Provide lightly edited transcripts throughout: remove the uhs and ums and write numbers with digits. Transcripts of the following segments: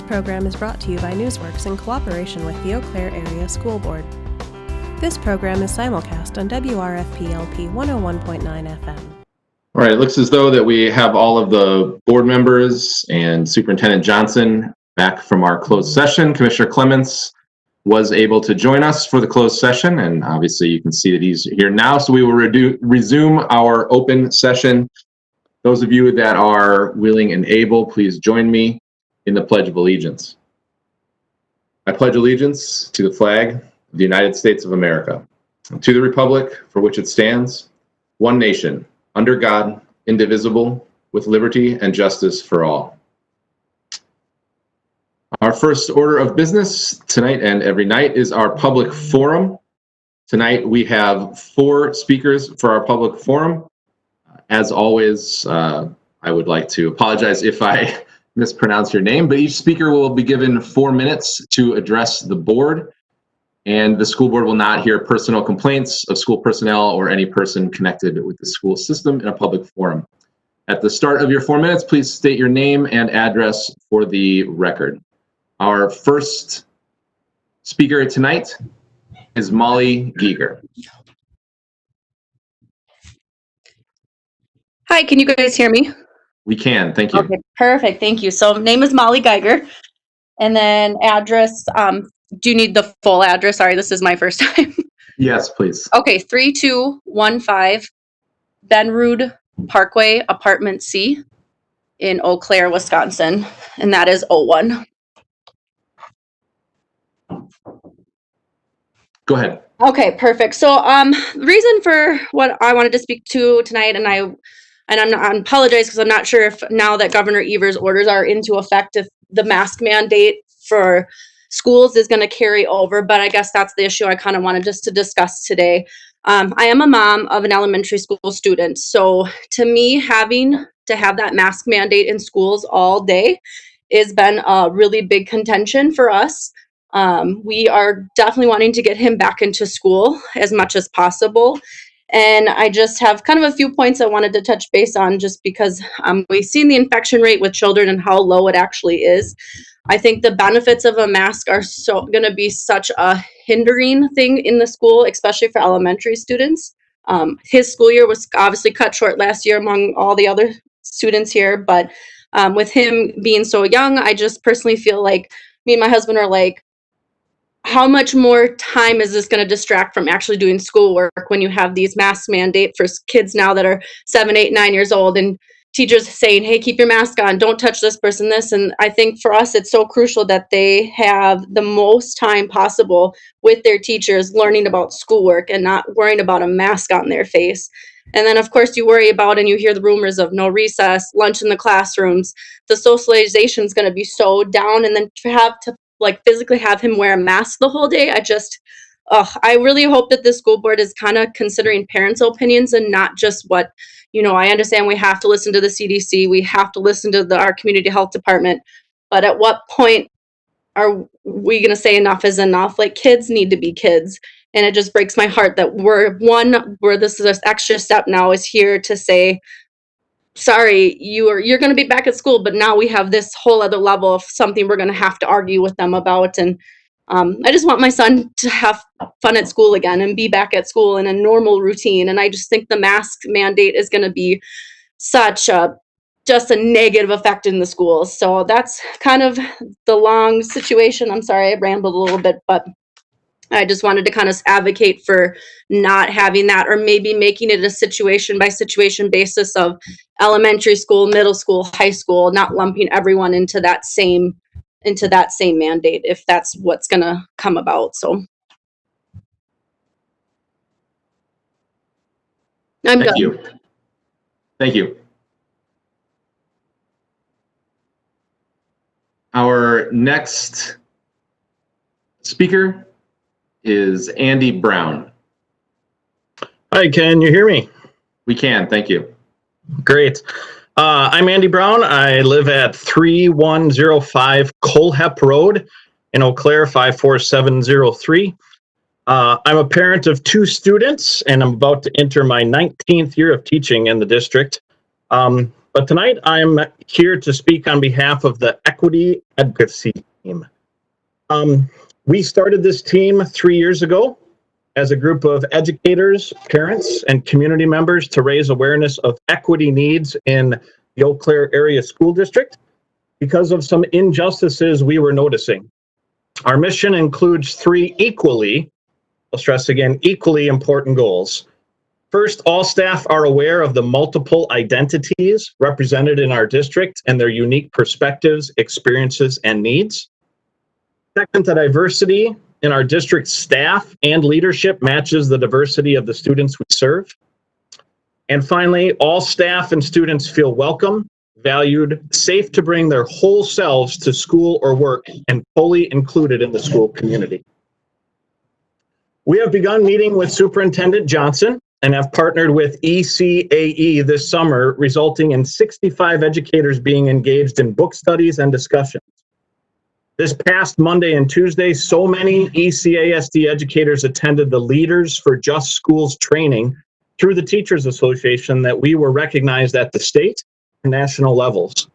program is brought to you by Newsworks in cooperation with the Eau Claire Area School Board. This program is simulcast on WRFP-LP 101.9 FM. All right, it looks as though that we have all of the board members and Superintendent Johnson back from our closed session. Commissioner Clements was able to join us for the closed session, and obviously you can see that he's here now, so we will resume our open session. Those of you that are willing and able, please join me in the Pledge of Allegiance. I pledge allegiance to the flag of the United States of America, and to the republic for which it stands, one nation, under God, indivisible, with liberty and justice for all. Our first order of business tonight and every night is our public forum. Tonight we have 4 speakers for our public forum. As always, I would like to apologize if I mispronounce your name, but each speaker will be given 4 minutes to address the board, and the school board will not hear personal complaints of school personnel or any person connected with the school system in a public forum. At the start of your 4 minutes, please state your name and address for the record. Our first speaker tonight is Molly Geiger. Hi, can you guys hear me? We can, thank you. Okay, perfect, thank you. So name is Molly Geiger, and then address, do you need the full address? Sorry, this is my first time. Yes, please. Okay, 3215 Benrood Parkway, Apartment C in Eau Claire, Wisconsin, and that is 01. Go ahead. Okay, perfect. So the reason for what I wanted to speak to tonight, and I apologize because I'm not sure if now that Governor Evers' orders are into effect, if the mask mandate for schools is going to carry over, but I guess that's the issue I kind of wanted just to discuss today. I am a mom of an elementary school student, so to me, having to have that mask mandate in schools all day has been a really big contention for us. We are definitely wanting to get him back into school as much as possible. And I just have kind of a few points I wanted to touch base on just because we've seen the infection rate with children and how low it actually is. I think the benefits of a mask are going to be such a hindering thing in the school, especially for elementary students. His school year was obviously cut short last year among all the other students here, but with him being so young, I just personally feel like me and my husband are like, how much more time is this going to distract from actually doing schoolwork when you have these mask mandate for kids now that are 7, 8, 9 years old and teachers saying, hey, keep your mask on, don't touch this person, this. And I think for us, it's so crucial that they have the most time possible with their teachers learning about schoolwork and not worrying about a mask on their face. And then, of course, you worry about and you hear the rumors of no recess, lunch in the classrooms. The socialization is going to be so down. And then to have to physically have him wear a mask the whole day. I really hope that the school board is kind of considering parents' opinions and not just what, I understand we have to listen to the CDC, we have to listen to our community health department, but at what point are we going to say enough is enough? Kids need to be kids. And it just breaks my heart that where this is an extra step now is here to say, sorry, you're going to be back at school, but now we have this whole other level of something we're going to have to argue with them about. And I just want my son to have fun at school again and be back at school in a normal routine. And I just think the mask mandate is going to be such just a negative effect in the schools. So that's kind of the long situation. I'm sorry, I rambled a little bit, but I just wanted to kind of advocate for not having that, or maybe making it a situation by situation basis of elementary school, middle school, high school, not lumping everyone into that same mandate if that's what's going to come about. So I'm done. Thank you. Our next speaker is Andy Brown. Hi, can you hear me? We can, thank you. Great. I'm Andy Brown. I live at 3105 Colehep Road in Eau Claire, 54703. I'm a parent of 2 students, and I'm about to enter my 19th year of teaching in the district. But but tonight I'm here to speak on behalf of the Equity Advocacy team. We started this team 3 years ago as a group of educators, parents, and community members to raise awareness of equity needs in the Eau Claire Area School District because of some injustices we were noticing. Our mission includes three equally, I'll stress again, equally important goals. First, all staff are aware of the multiple identities represented in our district and their unique perspectives, experiences, and needs. Second, the diversity in our district staff and leadership matches the diversity of the students we serve. And finally, all staff and students feel welcome, valued, safe to bring their whole selves to school or work, and fully included in the school community. We have begun meeting with Superintendent Johnson and have partnered with ECAE this summer, resulting in 65 educators being engaged in book studies and discussions. This past Monday and Tuesday, so many ECASD educators attended the Leaders for Just Schools training through the Teachers Association that we were recognized at the state and national levels.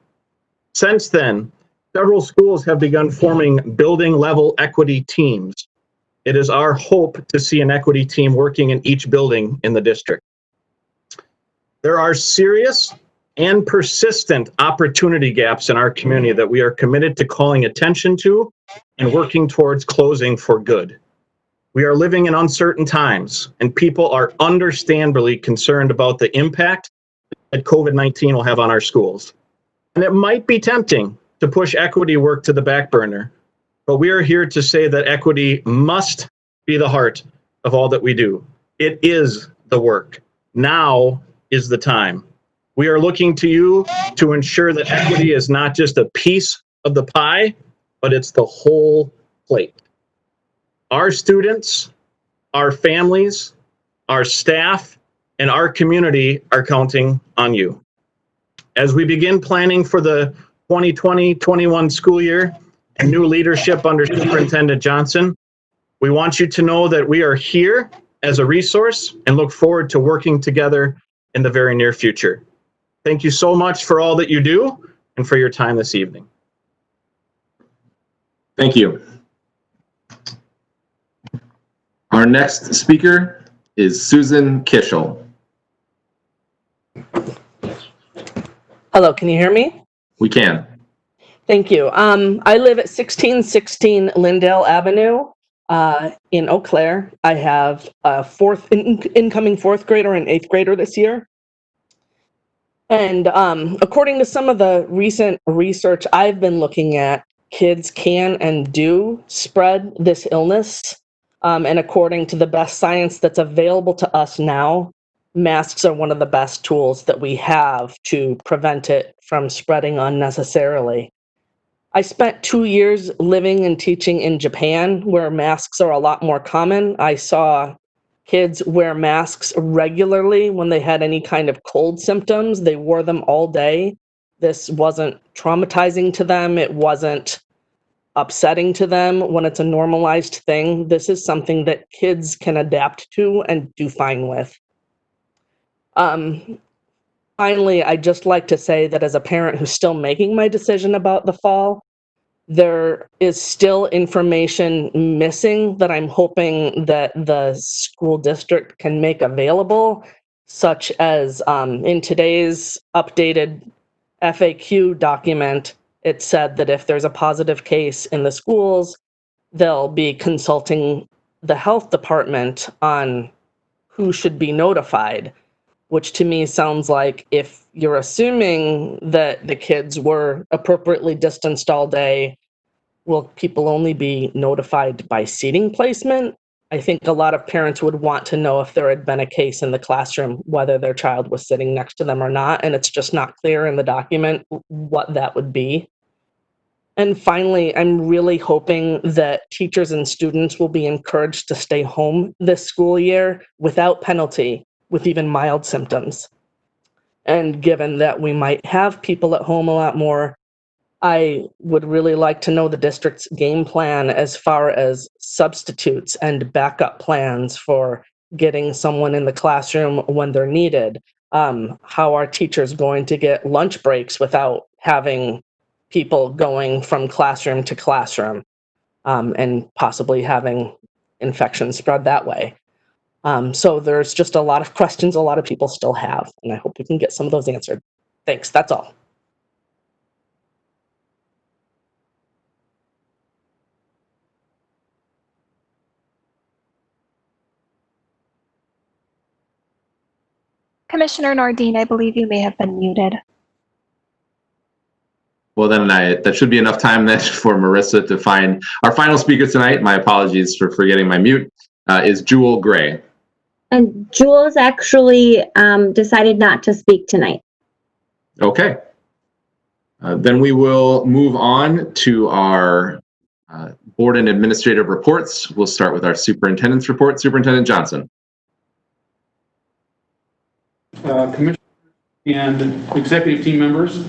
Since then, several schools have begun forming building level equity teams. It is our hope to see an equity team working in each building in the district. There are serious and persistent opportunity gaps in our community that we are committed to calling attention to and working towards closing for good. We are living in uncertain times, and people are understandably concerned about the impact that COVID-19 will have on our schools. And it might be tempting to push equity work to the back burner, but we are here to say that equity must be the heart of all that we do. It is the work. Now is the time. We are looking to you to ensure that equity is not just a piece of the pie, but it's the whole plate. Our students, our families, our staff, and our community are counting on you. As we begin planning for the 2020-21 school year and new leadership under Superintendent Johnson, we want you to know that we are here as a resource and look forward to working together in the very near future. Thank you so much for all that you do and for your time this evening. Thank you. Our next speaker is Susan Kishel. Hello, can you hear me? We can. Thank you. I live at 1616 Lindale Avenue in Eau Claire. I have a incoming fourth grader and eighth grader this year. And according to some of the recent research I've been looking at, kids can and do spread this illness. And according to the best science that's available to us now, masks are one of the best tools that we have to prevent it from spreading unnecessarily. I spent 2 years living and teaching in Japan, where masks are a lot more common. I saw kids wear masks regularly when they had any kind of cold symptoms. They wore them all day. This wasn't traumatizing to them. It wasn't upsetting to them when it's a normalized thing. This is something that kids can adapt to and do fine with. Finally, I'd just like to say that as a parent who's still making my decision about the fall, there is still information missing that I'm hoping that the school district can make available, such as in today's updated FAQ document, it said that if there's a positive case in the schools, they'll be consulting the health department on who should be notified, which to me sounds like if you're assuming that the kids were appropriately distanced all day, will people only be notified by seating placement? I think a lot of parents would want to know if there had been a case in the classroom, whether their child was sitting next to them or not, and it's just not clear in the document what that would be. And finally, I'm really hoping that teachers and students will be encouraged to stay home this school year without penalty, with even mild symptoms. And given that we might have people at home a lot more, I would really like to know the district's game plan as far as substitutes and backup plans for getting someone in the classroom when they're needed. How are teachers going to get lunch breaks without having people going from classroom to classroom, and possibly having infection spread that way? So there's just a lot of questions a lot of people still have, and I hope we can get some of those answered. Thanks, that's all. Commissioner Nordine, I believe you may have been muted. Well, then that should be enough time then for Marissa to find our final speaker tonight. My apologies for forgetting my mute, is Jewel Gray. And Jewel's actually decided not to speak tonight. Okay. Then we will move on to our board and administrative reports. We'll start with our superintendent's report. Superintendent Johnson. Commissioner and executive team members,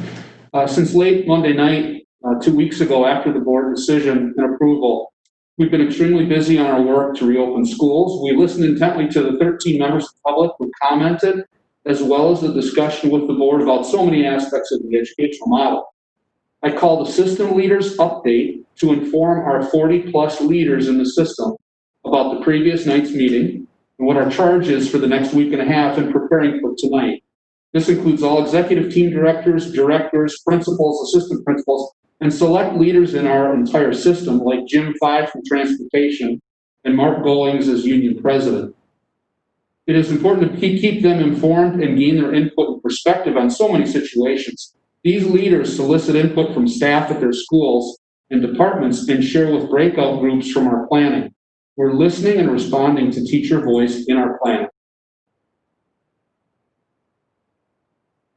since late Monday night, 2 weeks ago after the board decision and approval, we've been extremely busy on our work to reopen schools. We listened intently to the 13 members of the public who commented, as well as the discussion with the board about so many aspects of the educational model. I called a system leaders update to inform our 40+ leaders in the system about the previous night's meeting and what our charge is for the next week and a half in preparing for tonight. This includes all executive team directors, principals, assistant principals, and select leaders in our entire system, like Jim Five from Transportation and Mark Goings as Union President. It is important to keep them informed and gain their input and perspective on so many situations. These leaders solicit input from staff at their schools and departments and share with breakout groups from our planning. We're listening and responding to teacher voice in our planning.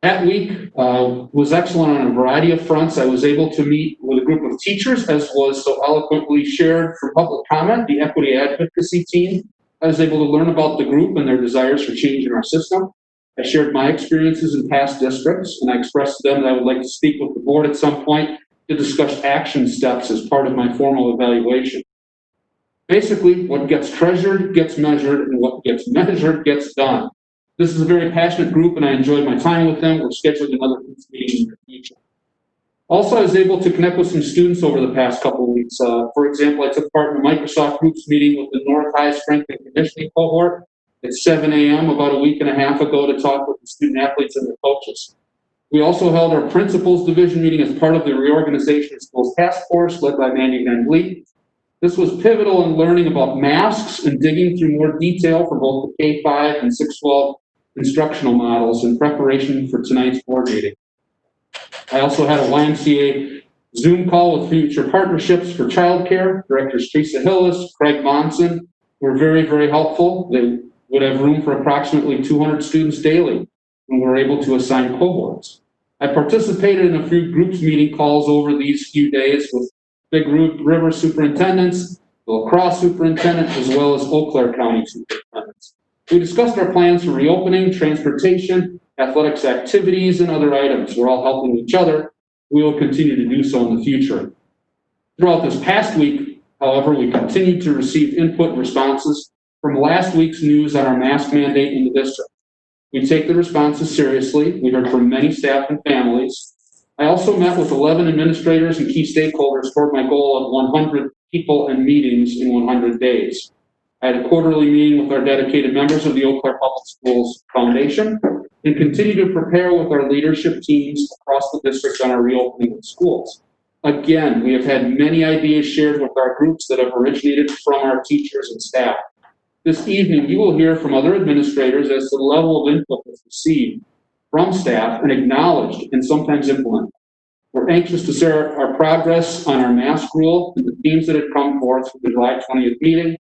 That week was excellent on a variety of fronts. I was able to meet with a group of teachers, as was so eloquently shared for public comment, the Equity Advocacy team. I was able to learn about the group and their desires for change in our system. I shared my experiences in past districts, and I expressed to them that I would like to speak with the board at some point to discuss action steps as part of my formal evaluation. Basically, what gets treasured gets measured, and what gets measured gets done. This is a very passionate group, and I enjoyed my time with them. We're scheduling another meeting in the future. Also, I was able to connect with some students over the past couple of weeks. For example, I took part in a Microsoft Groups meeting with the North High Strength and Conditioning cohort at 7 a.m. about a week and a half ago to talk with the student athletes and their coaches. We also held our principals division meeting as part of the reorganization of schools task force led by Mandy Van Vliet. This was pivotal in learning about masks and digging through more detail for both the K-5 and 6-12 instructional models in preparation for tonight's board meeting. I also had a YMCA Zoom call with future partnerships for childcare. Directors Teresa Hillis, Craig Monson were very, very helpful. They would have room for approximately 200 students daily, and we're able to assign cohorts. I participated in a few groups meeting calls over these few days with Big River superintendents, the La Crosse superintendent, as well as Eau Claire County superintendents. We discussed our plans for reopening, transportation, athletics activities, and other items. We're all helping each other. We will continue to do so in the future. Throughout this past week, however, we continued to receive input and responses from last week's news on our mask mandate in the district. We take the responses seriously. We heard from many staff and families. I also met with 11 administrators and key stakeholders toward my goal of 100 people and meetings in 100 days. I had a quarterly meeting with our dedicated members of the Eau Claire Public Schools Foundation and continue to prepare with our leadership teams across the district on our reopening of schools. Again, we have had many ideas shared with our groups that have originated from our teachers and staff. This evening, you will hear from other administrators as to the level of input that's received from staff and acknowledged and sometimes implemented. We're anxious to share our progress on our mask rule and the themes that have come forth from the July 20th meeting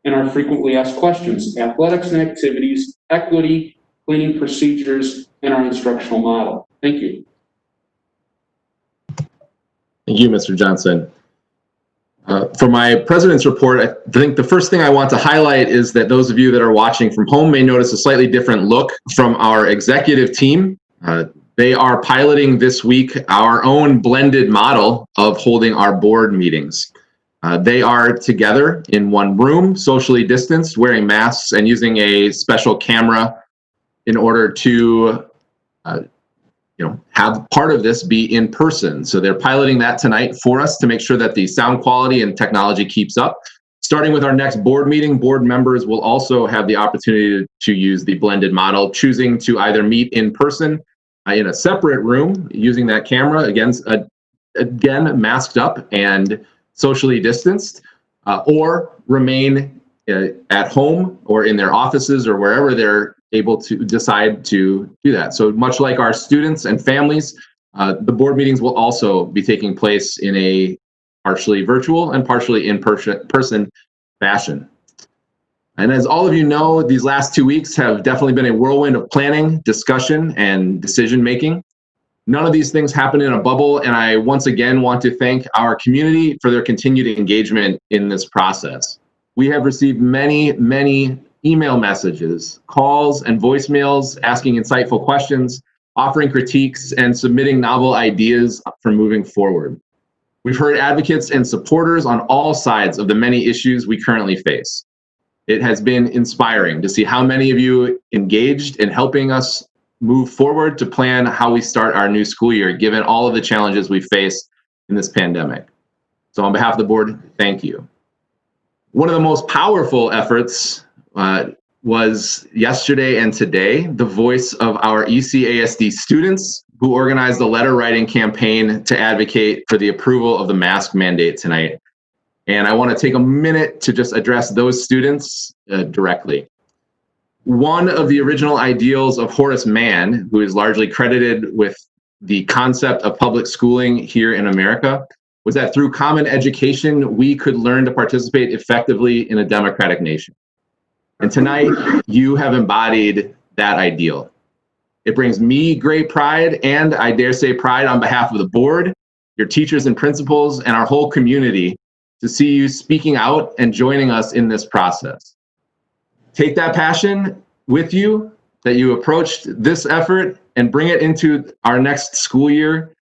and our frequently asked questions, athletics and activities, equity, cleaning procedures, and our instructional model. Thank you. Thank you, Mr. Johnson. For my president's report, I think the first thing I want to highlight is that those of you that are watching from home may notice a slightly different look from our executive team. They are piloting this week our own blended model of holding our board meetings. They are together in one room, socially distanced, wearing masks and using a special camera in order to have part of this be in person. So they're piloting that tonight for us to make sure that the sound quality and technology keeps up. Starting with our next board meeting, board members will also have the opportunity to use the blended model, choosing to either meet in person in a separate room using that camera, again masked up and socially distanced, or remain at home or in their offices or wherever they're able to decide to do that. So much like our students and families, the board meetings will also be taking place in a partially virtual and partially in-person fashion. And as all of you know, these last 2 weeks have definitely been a whirlwind of planning, discussion, and decision-making. None of these things happen in a bubble, and I once again want to thank our community for their continued engagement in this process. We have received many, many email messages, calls, and voicemails asking insightful questions, offering critiques, and submitting novel ideas for moving forward. We've heard advocates and supporters on all sides of the many issues we currently face. It has been inspiring to see how many of you engaged in helping us move forward to plan how we start our new school year, given all of the challenges we face in this pandemic. So on behalf of the board, thank you. One of the most powerful efforts was yesterday and today, the voice of our ECASD students who organized a letter writing campaign to advocate for the approval of the mask mandate tonight. And I want to take a minute to just address those students directly. One of the original ideals of Horace Mann, who is largely credited with the concept of public schooling here in America, was that through common education, we could learn to participate effectively in a democratic nation. And tonight, you have embodied that ideal. It brings me great pride, and I dare say pride on behalf of the board, your teachers and principals, and our whole community to see you speaking out and joining us in this process. Take that passion with you that you approached this effort and bring it into our next school year.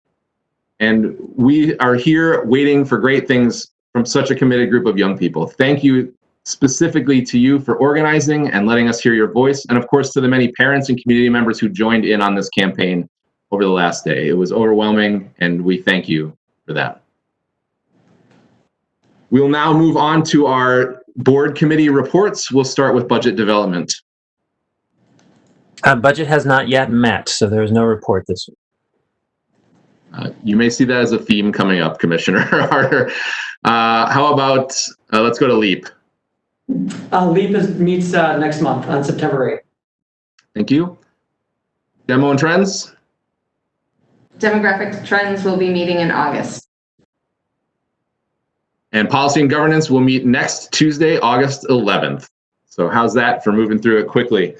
And we are here waiting for great things from such a committed group of young people. Thank you specifically to you for organizing and letting us hear your voice. And of course, to the many parents and community members who joined in on this campaign over the last day. It was overwhelming, and we thank you for that. We'll now move on to our board committee reports. We'll start with budget development. Budget has not yet met, so there is no report this week. You may see that as a theme coming up, Commissioner Harder. How about, let's go to LEAP. LEAP meets next month on September 8th. Thank you. Demo and trends? Demographic trends will be meeting in August. And policy and governance will meet next Tuesday, August 11th. So how's that for moving through it quickly?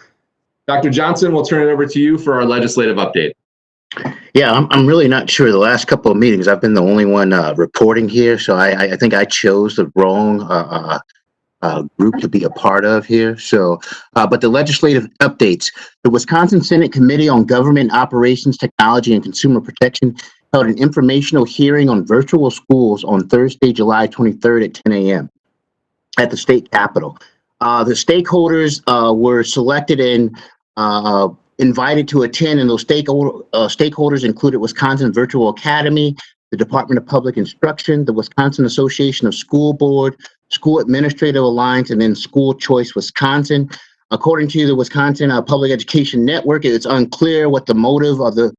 Dr. Johnson, we'll turn it over to you for our legislative update. Yeah, I'm really not sure. The last couple of meetings, I've been the only one reporting here, so I think I chose the wrong group to be a part of here. So, but the legislative updates. The Wisconsin Senate Committee on Government Operations, Technology, and Consumer Protection held an informational hearing on virtual schools on Thursday, July 23rd at 10 a.m. at the state capitol. The stakeholders were selected and invited to attend, and those stakeholders included Wisconsin Virtual Academy, the Department of Public Instruction, the Wisconsin Association of School Board, School Administrative Alliance, and then School Choice Wisconsin. According to the Wisconsin Public Education Network, it's unclear what the motive of the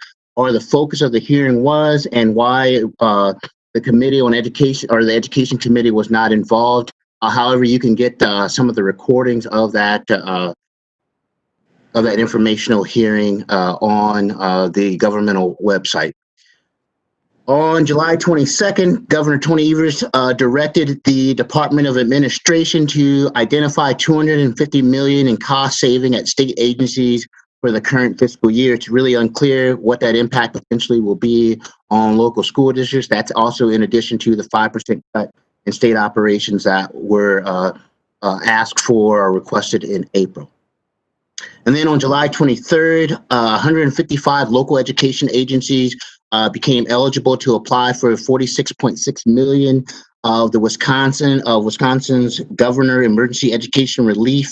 focus of the hearing was and why the Committee on Education or the Education Committee was not involved. However, you can get some of the recordings of that informational hearing on the governmental website. On July 22nd, Governor Tony Evers directed the Department of Administration to identify $250 million in cost saving at state agencies for the current fiscal year. It's really unclear what that impact potentially will be on local school districts. That's also in addition to the 5% cut in state operations that were asked for or requested in April. And then on July 23rd, 155 local education agencies became eligible to apply for $46.6 million of the Wisconsin's Governor Emergency Education Relief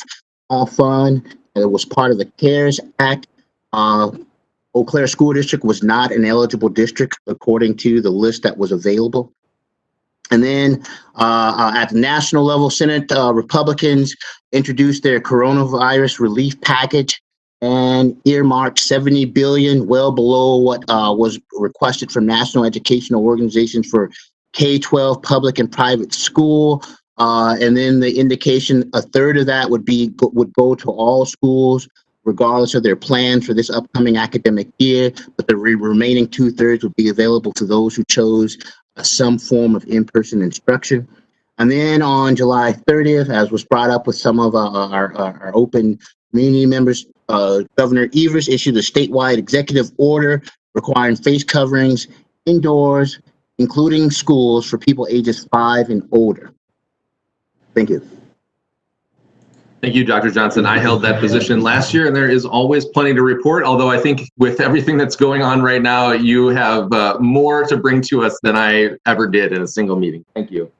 Fund. It was part of the CARES Act. Eau Claire School District was not an eligible district according to the list that was available. And then at the national level, Senate Republicans introduced their coronavirus relief package and earmarked $70 billion, well below what was requested from national educational organizations for K-12 public and private school. And then the indication, a third of that would go to all schools, regardless of their plans for this upcoming academic year, but the remaining 2/3 would be available to those who chose some form of in-person instruction. And then on July 30th, as was brought up with some of our open community members, Governor Evers issued a statewide executive order requiring face coverings indoors, including schools, for people ages 5 and older. Thank you. Thank you, Dr. Johnson. I held that position last year, and there is always plenty to report, although I think with everything that's going on right now, you have more to bring to us than I ever did in a single meeting. Thank you.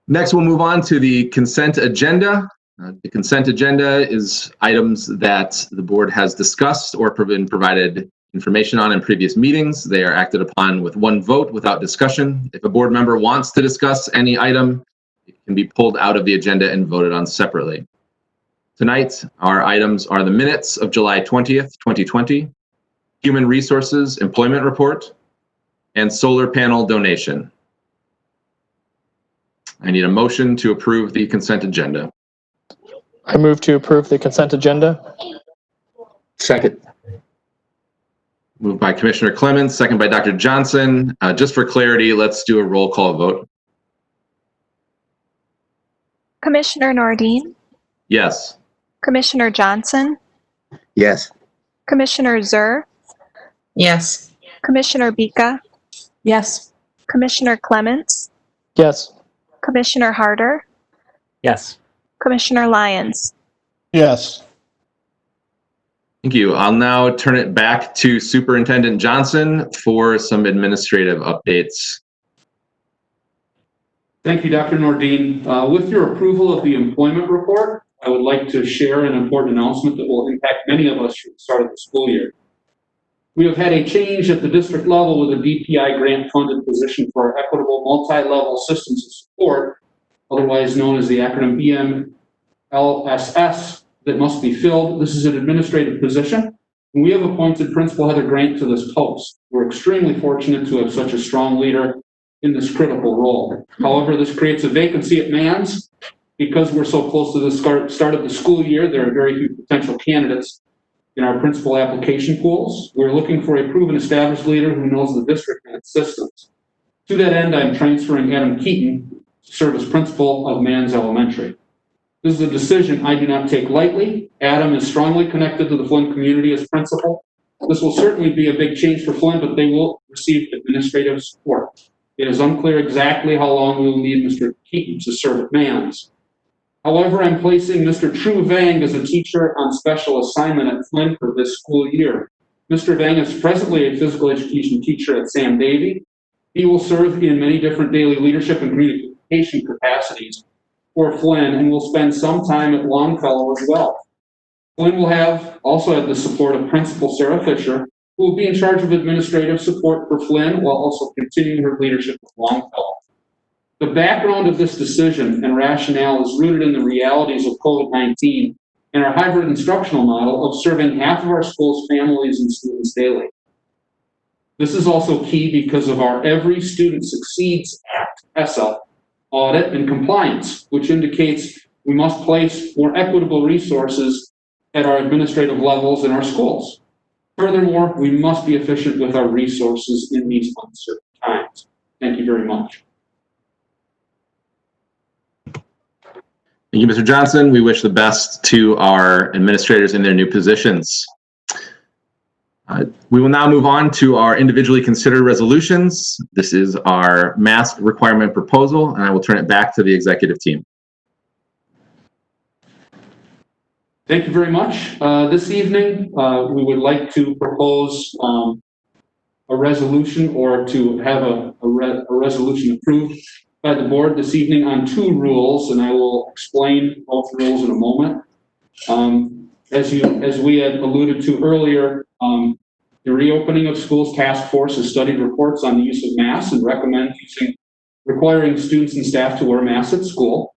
Next, we'll move on to the consent agenda. The consent agenda is items that the board has discussed or been provided information on in previous meetings. They are acted upon with one vote without discussion. If a board member wants to discuss any item, it can be pulled out of the agenda and voted on separately. Tonight, our items are the minutes of July 20th, 2020, Human Resources Employment Report, and solar panel donation. I need a motion to approve the consent agenda. I move to approve the consent agenda. Second. Moved by Commissioner Clements, second by Dr. Johnson. Just for clarity, let's do a roll call vote. Commissioner Nordin, Yes. Commissioner Johnson, Yes. Commissioner Zur, Yes. Commissioner Bika, Yes. Commissioner Clements, Yes. Commissioner Harder, Yes. Commissioner Lyons. Yes. Thank you. I'll now turn it back to Superintendent Johnson for some administrative updates. Thank you, Dr. Nordin. With your approval of the employment report, I would like to share an important announcement that will impact many of us from the start of the school year. We have had a change at the district level with a DPI grant-funded position for our equitable multi-level systems of support, otherwise known as the acronym EMLSS, that must be filled. This is an administrative position, and we have appointed Principal Heather Grant to this post. We're extremely fortunate to have such a strong leader in this critical role. However, this creates a vacancy at Mans. Because we're so close to the start of the school year, there are very few potential candidates in our principal application pools. We're looking for a proven established leader who knows the district and its systems. To that end, I'm transferring Adam Keaton to serve as principal of Mans Elementary. This is a decision I do not take lightly. Adam is strongly connected to the Flint community as principal. This will certainly be a big change for Flint, but they will receive administrative support. It is unclear exactly how long we will need Mr. Keaton to serve at Mans. However, I'm placing Mr. True Vang as a teacher on special assignment at Flint for this school year. Mr. Vang is presently a physical education teacher at Sam Davy. He will serve in many different daily leadership and communication capacities for Flynn and will spend some time at Longfellow as well. Flynn will also have the support of Principal Sarah Fisher, who will be in charge of administrative support for Flynn while also continuing her leadership at Longfellow. The background of this decision and rationale is rooted in the realities of COVID-19 and our hybrid instructional model of serving half of our school's families and students daily. This is also key because of our Every Student Succeeds Act, ESSA, audit and compliance, which indicates we must place more equitable resources at our administrative levels in our schools. Furthermore, we must be efficient with our resources in these uncertain times. Thank you very much. Thank you, Mr. Johnson. We wish the best to our administrators in their new positions. We will now move on to our individually considered resolutions. This is our mask requirement proposal, and I will turn it back to the executive team. Thank you very much. This evening, we would like to propose a resolution or to have a resolution approved by the board this evening on two rules, and I will explain both rules in a moment. As we had alluded to earlier, the reopening of schools task force has studied reports on the use of masks and recommends requiring students and staff to wear masks at school.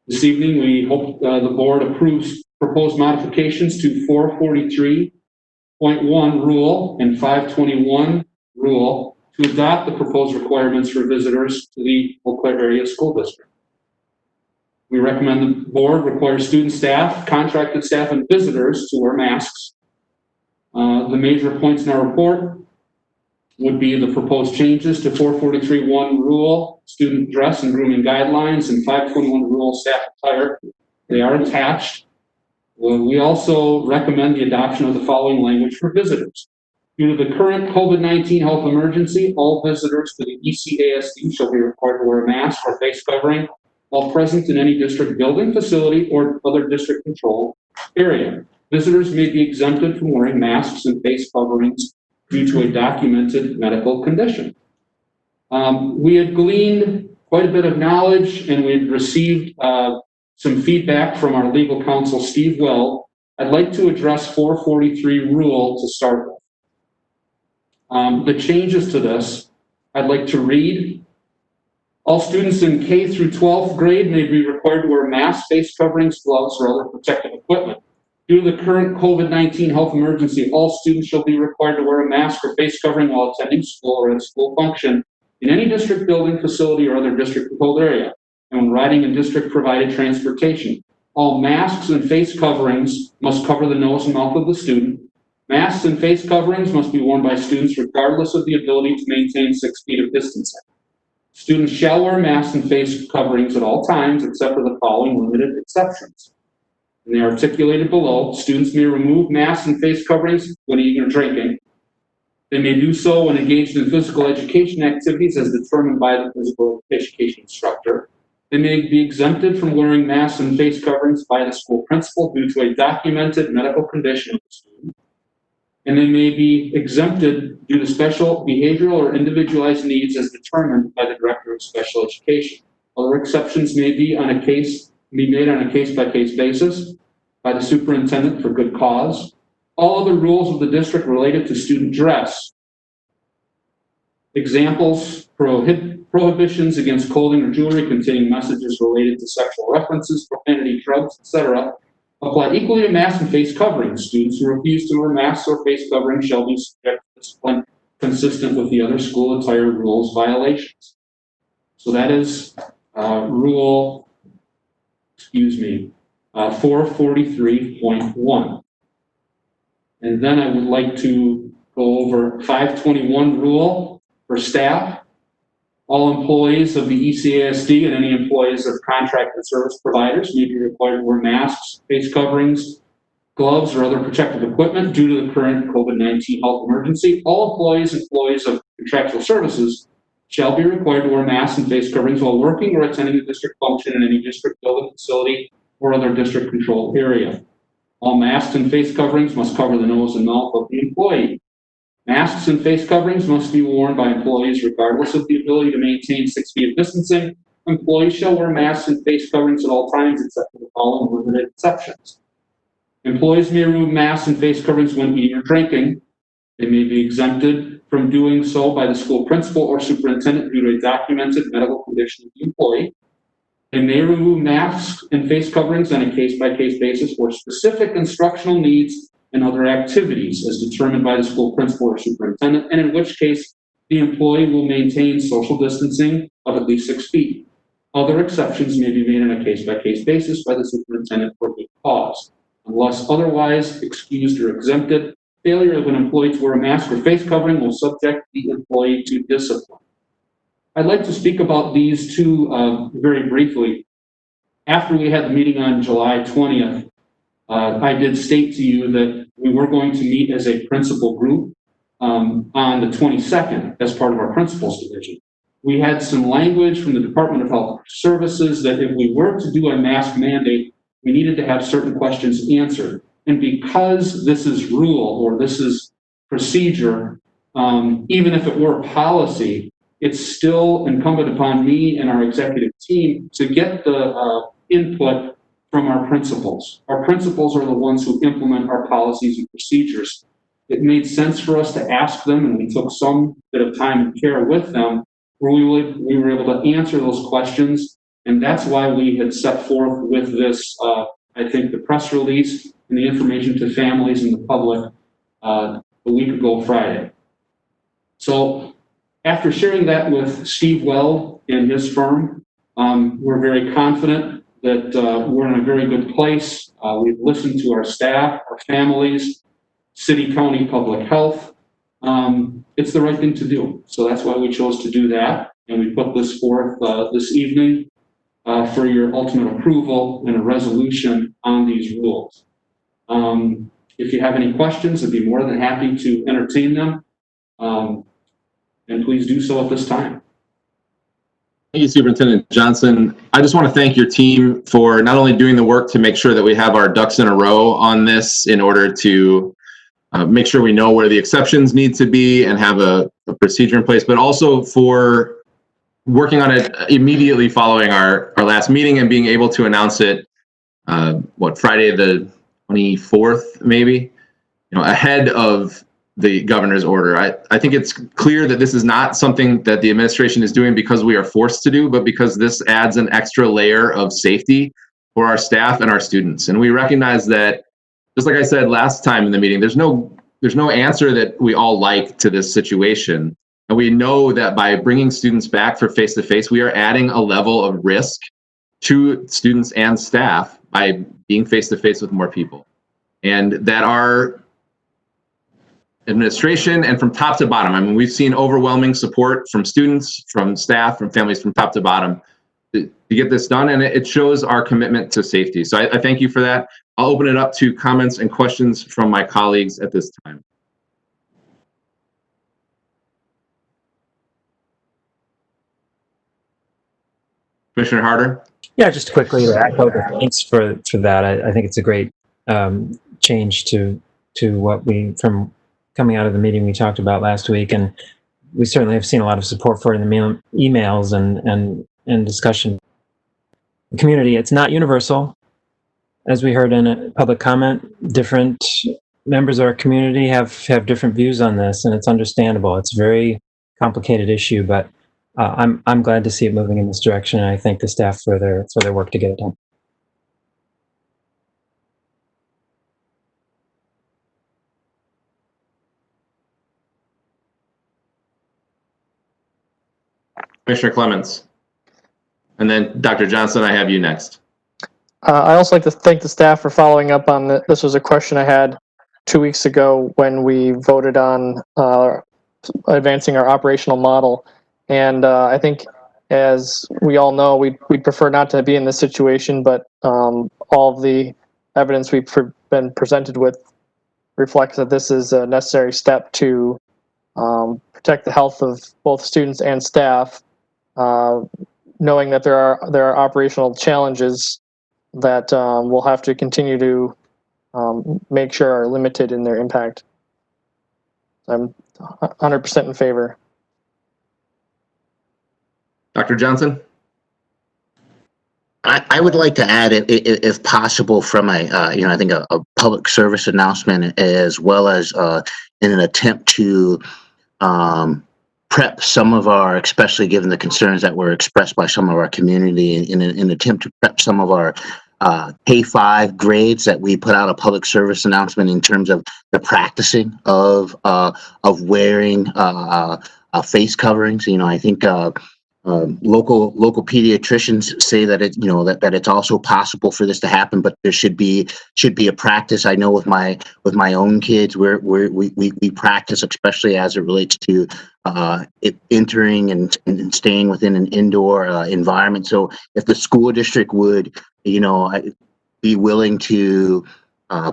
This evening, we hope the board approves proposed modifications to 443.1 rule and 521 rule to adopt the proposed requirements for visitors to the Eau Claire area school district. We recommend the board require student staff, contracted staff, and visitors to wear masks. The major points in our report would be the proposed changes to 443.1 rule, student dress and grooming guidelines, and 521 rule, staff attire. They are attached. We also recommend the adoption of the following language for visitors. Due to the current COVID-19 health emergency, all visitors to the ECASD shall be required to wear a mask or face covering while present in any district building, facility, or other district controlled area. Visitors may be exempted from wearing masks and face coverings due to a documented medical condition. We had gleaned quite a bit of knowledge, and we had received some feedback from our legal counsel, Steve Well. I'd like to address 443 rule to start with. The changes to this, I'd like to read. All students in K through 12th grade may be required to wear masks, face coverings, gloves, or other protective equipment. Due to the current COVID-19 health emergency, all students shall be required to wear a mask or face covering while attending school or at school function in any district building, facility, or other district controlled area, and when riding in district provided transportation. All masks and face coverings must cover the nose and mouth of the student. Masks and face coverings must be worn by students regardless of the ability to maintain 6 feet of distancing. Students shall wear masks and face coverings at all times except for the following limited exceptions. And they are articulated below. Students may remove masks and face coverings when eating or drinking. They may do so when engaged in physical education activities as determined by the physical education instructor. They may be exempted from wearing masks and face coverings by the school principal due to a documented medical condition of the student. And they may be exempted due to special behavioral or individualized needs as determined by the director of special education. Other exceptions may be made on a case-by-case basis by the superintendent for good cause. All other rules of the district related to student dress. Examples, prohibitions against clothing or jewelry containing messages related to sexual references, profanity, drugs, etc. apply equally to masks and face coverings. Students who refuse to wear masks or face coverings shall be subject to discipline consistent with the other school attire rules violations. So that is rule 443.1. And then I would like to go over 521 rule for staff. All employees of the ECASD and any employees of contracted service providers may be required to wear masks, face coverings, gloves, or other protective equipment due to the current COVID-19 health emergency. All employees of contractual services shall be required to wear masks and face coverings while working or attending a district function in any district building, facility, or other district controlled area. All masks and face coverings must cover the nose and mouth of the employee. Masks and face coverings must be worn by employees regardless of the ability to maintain 6 feet of distancing. Employees shall wear masks and face coverings at all times except for the following limited exceptions. Employees may remove masks and face coverings when eating or drinking. They may be exempted from doing so by the school principal or superintendent due to a documented medical condition of the employee. They may remove masks and face coverings on a case-by-case basis for specific instructional needs and other activities as determined by the school principal or superintendent, and in which case the employee will maintain social distancing of at least 6 feet. Other exceptions may be made on a case-by-case basis by the superintendent for good cause. Unless otherwise excused or exempted, failure of an employee to wear a mask or face covering will subject the employee to discipline. I'd like to speak about these two very briefly. After we had the meeting on July 20th, I did state to you that we were going to meet as a principal group on the 22nd as part of our principals division. We had some language from the Department of Health Services that if we were to do a mask mandate, we needed to have certain questions answered. And because this is rule or this is procedure, even if it were policy, it's still incumbent upon me and our executive team to get the input from our principals. Our principals are the ones who implement our policies and procedures. It made sense for us to ask them, and we took some bit of time and care with them, where we were able to answer those questions, and that's why we had set forth with this, I think, the press release and the information to families and the public a week ago Friday. So after sharing that with Steve Well and his firm, we're very confident that we're in a very good place. We've listened to our staff, our families, city, county, public health. It's the right thing to do. So that's why we chose to do that. And we put this forth this evening for your ultimate approval and a resolution on these rules. If you have any questions, I'd be more than happy to entertain them. And please do so at this time. Thank you, Superintendent Johnson. I just want to thank your team for not only doing the work to make sure that we have our ducks in a row on this in order to make sure we know where the exceptions need to be and have a procedure in place, but also for working on it immediately following our last meeting and being able to announce it, Friday the 24th, maybe, ahead of the governor's order. I think it's clear that this is not something that the administration is doing because we are forced to do, but because this adds an extra layer of safety for our staff and our students. And we recognize that, just like I said last time in the meeting, there's no answer that we all like to this situation. And we know that by bringing students back for face-to-face, we are adding a level of risk to students and staff by being face-to-face with more people. And that our administration and from top to bottom, I mean, we've seen overwhelming support from students, from staff, from families, from top to bottom to get this done. And it shows our commitment to safety. So I thank you for that. I'll open it up to comments and questions from my colleagues at this time. Commissioner Harder? Yeah, just quickly to echo the thanks for that. I think it's a great change to what from coming out of the meeting we talked about last week, and we certainly have seen a lot of support for it in the emails and discussion. The community, it's not universal. As we heard in a public comment, different members of our community have different views on this, and it's understandable. It's a very complicated issue, but I'm glad to see it moving in this direction, and I thank the staff for their work to get it done. Commissioner Clements. And then Dr. Johnson, I have you next. I also like to thank the staff for following up on this. Was a question I had 2 weeks ago when we voted on advancing our operational model. And I think, as we all know, we'd prefer not to be in this situation, but all of the evidence we've been presented with reflects that this is a necessary step to protect the health of both students and staff, knowing that there are operational challenges that we'll have to continue to make sure are limited in their impact. I'm 100% in favor. Dr. Johnson? I would like to add, if possible, from I think a public service announcement, as well as in an attempt to prep some of our, especially given the concerns that were expressed by some of our community, in an attempt to prep some of our K-5 grades, that we put out a public service announcement in terms of the practicing of wearing face coverings. I think local pediatricians say that that it's also possible for this to happen, but there should be a practice. I know with my own kids, we practice, especially as it relates to entering and staying within an indoor environment. So if the school district would be willing to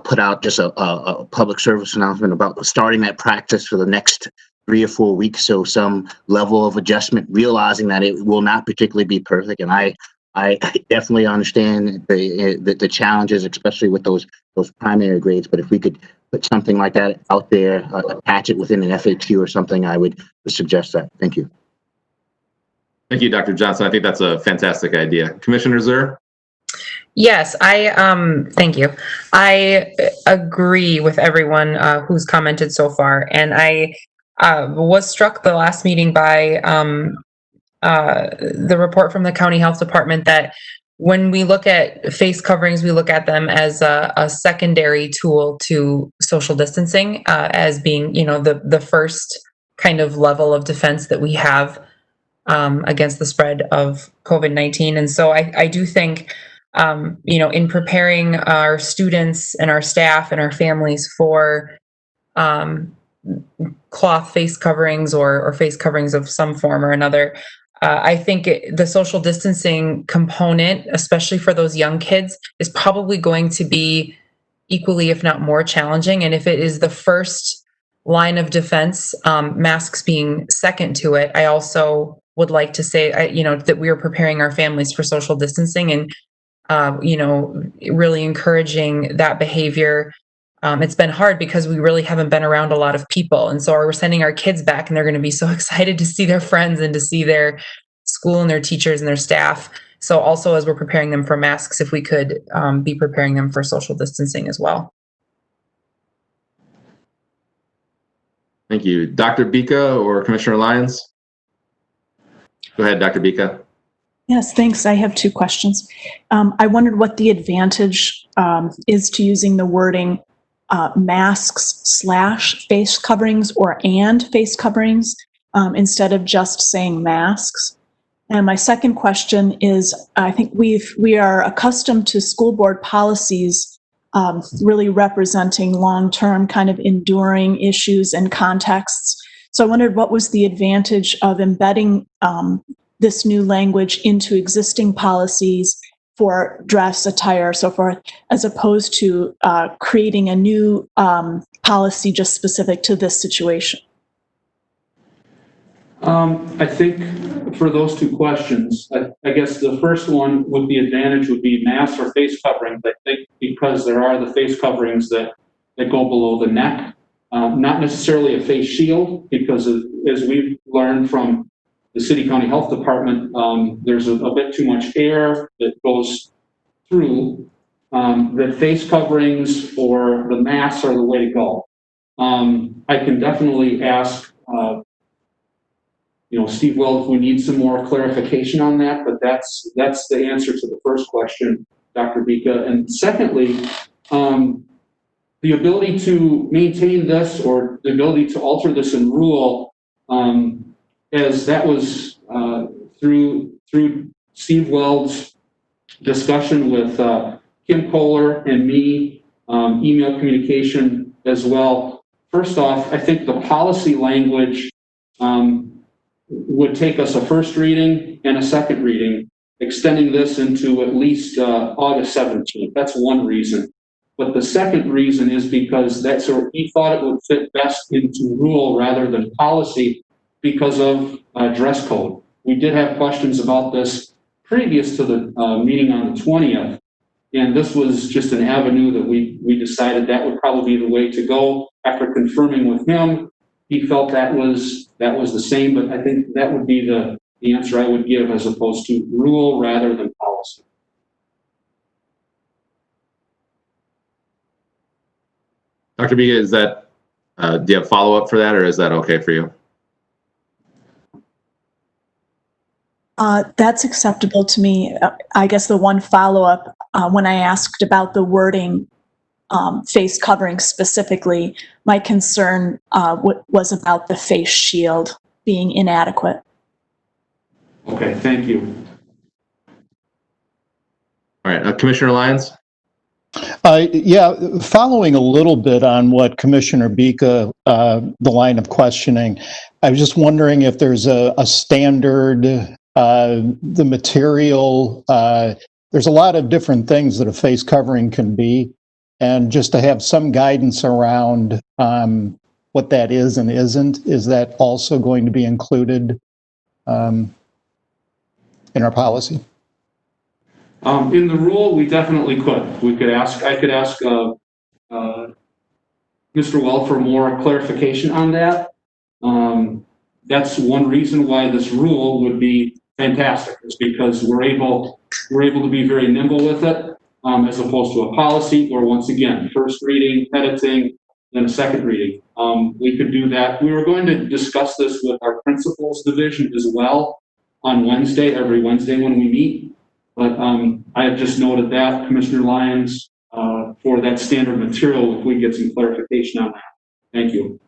put out just a public service announcement about starting that practice for the next 3 or 4 weeks, so some level of adjustment, realizing that it will not particularly be perfect. And I definitely understand the challenges, especially with those primary grades. But if we could put something like that out there, attach it within an FAQ or something, I would suggest that. Thank you. Thank you, Dr. Johnson. I think that's a fantastic idea. Commissioner Zur? Yes, thank you. I agree with everyone who's commented so far, and I was struck the last meeting by the report from the county health department that when we look at face coverings, we look at them as a secondary tool to social distancing, as being, you know, the first kind of level of defense that we have against the spread of COVID-19. And so I do think, you know, in preparing our students and our staff and our families for cloth face coverings or face coverings of some form or another, I think the social distancing component, especially for those young kids, is probably going to be equally, if not more challenging. And if it is the first line of defense, masks being second to it, I also would like to say, you know, that we are preparing our families for social distancing and, you know, really encouraging that behavior. It's been hard because we really haven't been around a lot of people. And so we're sending our kids back and they're going to be so excited to see their friends and to see their school and their teachers and their staff. So also as we're preparing them for masks, if we could be preparing them for social distancing as well. Thank you. Dr. Bika or Commissioner Lyons? Go ahead, Dr. Bika. Yes, thanks. I have two questions. I wondered what the advantage is to using the wording masks/face coverings and face coverings instead of just saying masks. And my second question is, I think we are accustomed to school board policies really representing long-term kind of enduring issues and contexts. So I wondered what was the advantage of embedding this new language into existing policies for dress, attire, so forth, as opposed to creating a new policy just specific to this situation? I think for those two questions, I guess the first one would be advantage would be masks or face coverings. I think because there are the face coverings that go below the neck, not necessarily a face shield, because as we've learned from the city county health department, there's a bit too much air that goes through. The face coverings or the masks are the way to go. I can definitely ask Steve Weld if we need some more clarification on that, but that's the answer to the first question, Dr. Bika. And secondly, the ability to maintain this or the ability to alter this in rule, as that was through Steve Weld's discussion with Kim Kohler and me, email communication as well. First off, I think the policy language would take us a first reading and a second reading, extending this into at least August 17th. That's one reason. But the second reason is because he thought it would fit best into rule rather than policy because of dress code. We did have questions about this previous to the meeting on the 20th, and this was just an avenue that we decided that would probably be the way to go. After confirming with him, he felt that was the same, but I think that would be the answer I would give as opposed to rule rather than policy. Dr. Bika, is that, do you have follow-up for that, or is that okay for you? That's acceptable to me. I guess the one follow-up, when I asked about the wording, face covering specifically, my concern was about the face shield being inadequate. Okay, thank you. All right, Commissioner Lyons? Yeah, following a little bit on what Commissioner Bika, the line of questioning, I was just wondering if there's a standard, the material, there's a lot of different things that a face covering can be, and just to have some guidance around what that is and isn't, is that also going to be included in our policy? In the rule, we definitely could. I could ask Mr. Weld for more clarification on that. That's one reason why this rule would be fantastic, is because we're able to be very nimble with it. as opposed to a policy, or once again, first reading, editing, then a second reading. We could do that. We were going to discuss this with our principals division as well on Wednesday, every Wednesday when we meet. But I have just noted that, Commissioner Lyons, for that standard material, if we get some clarification on that. Thank you.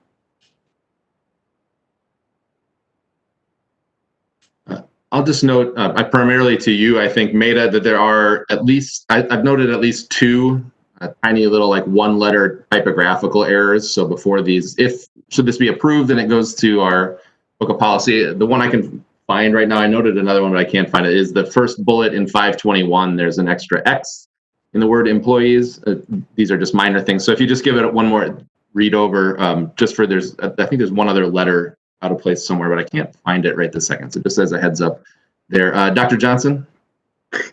I'll just note, primarily to you, I think, Maida, that there are at least, I've noted at least two tiny little like one letter typographical errors. So before these, should this be approved and it goes to our book of policy, the one I can find right now, I noted another one, but I can't find it, is the first bullet in 521. There's an extra X in the word employees. These are just minor things. So if you just give it one more read over, just for I think there's one other letter out of place somewhere, but I can't find it right this second. So just as a heads up there. Dr. Johnson?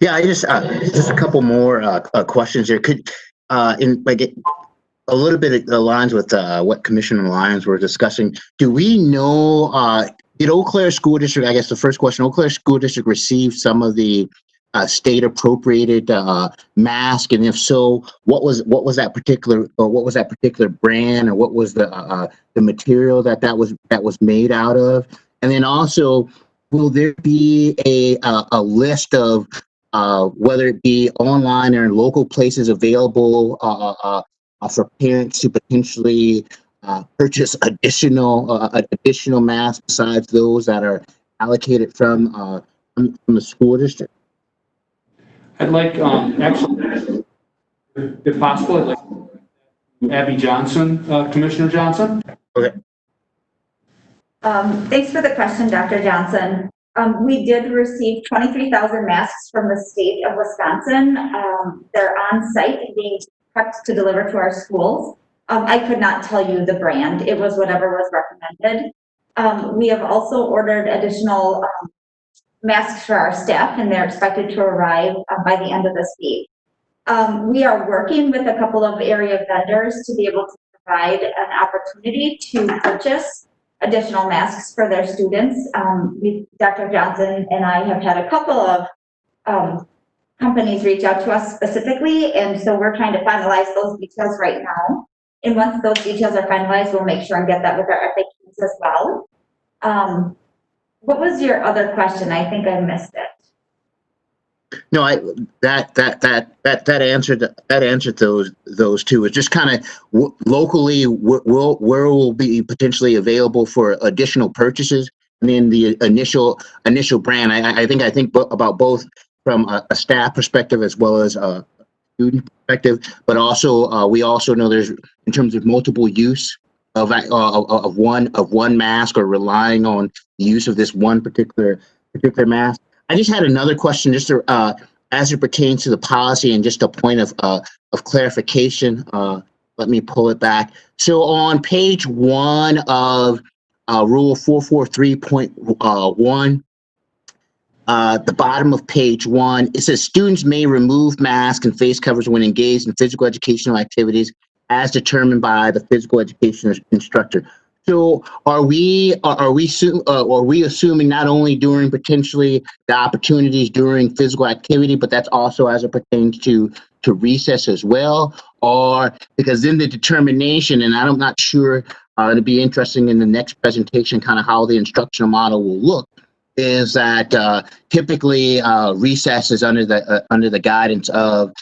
Yeah, I just a couple more questions here. Could a little bit aligns with what Commissioner Lyons were discussing. Do we know, did Eau Claire School District, I guess the first question, Eau Claire School District receive some of the state appropriated mask, and if so, what was that particular brand, or what was the material that was made out of? And then also, will there be a list of whether it be online or in local places available for parents to potentially purchase additional masks besides those that are allocated from the school district? I'd like, actually, if possible, I'd like Abby Johnson, Commissioner Johnson. Okay. Thanks for the question, Dr. Johnson. We did receive 23,000 masks from the state of Wisconsin. They're on site being prepped to deliver to our schools. I could not tell you the brand. It was whatever was recommended. We have also ordered additional masks for our staff, and they're expected to arrive by the end of this week. We are working with a couple of area vendors to be able to provide an opportunity to purchase additional masks for their students. Dr. Johnson and I have had a couple of companies reach out to us specifically, and so we're trying to finalize those details right now. And once those details are finalized, we'll make sure and get that with our FAQs as well. What was your other question? I think I missed it. No, that answered those two. It's just kind of locally where will be potentially available for additional purchases, and then the initial brand. I think about both from a staff perspective as well as a student perspective, but also we also know there's, in terms of multiple use of one mask, or relying on the use of this one particular mask. I just had another question, just as it pertains to the policy, and just a point of clarification. Let me pull it back. So on page 1 of Rule 443.1, the bottom of page 1, it says students may remove masks and face covers when engaged in physical educational activities as determined by the physical education instructor. So are we assuming not only during potentially the opportunities during physical activity, but that's also as it pertains to recess as well? Or because then the determination, and I'm not sure, it'll be interesting in the next presentation, kind of how the instructional model will look, is that typically recess is under the guidance of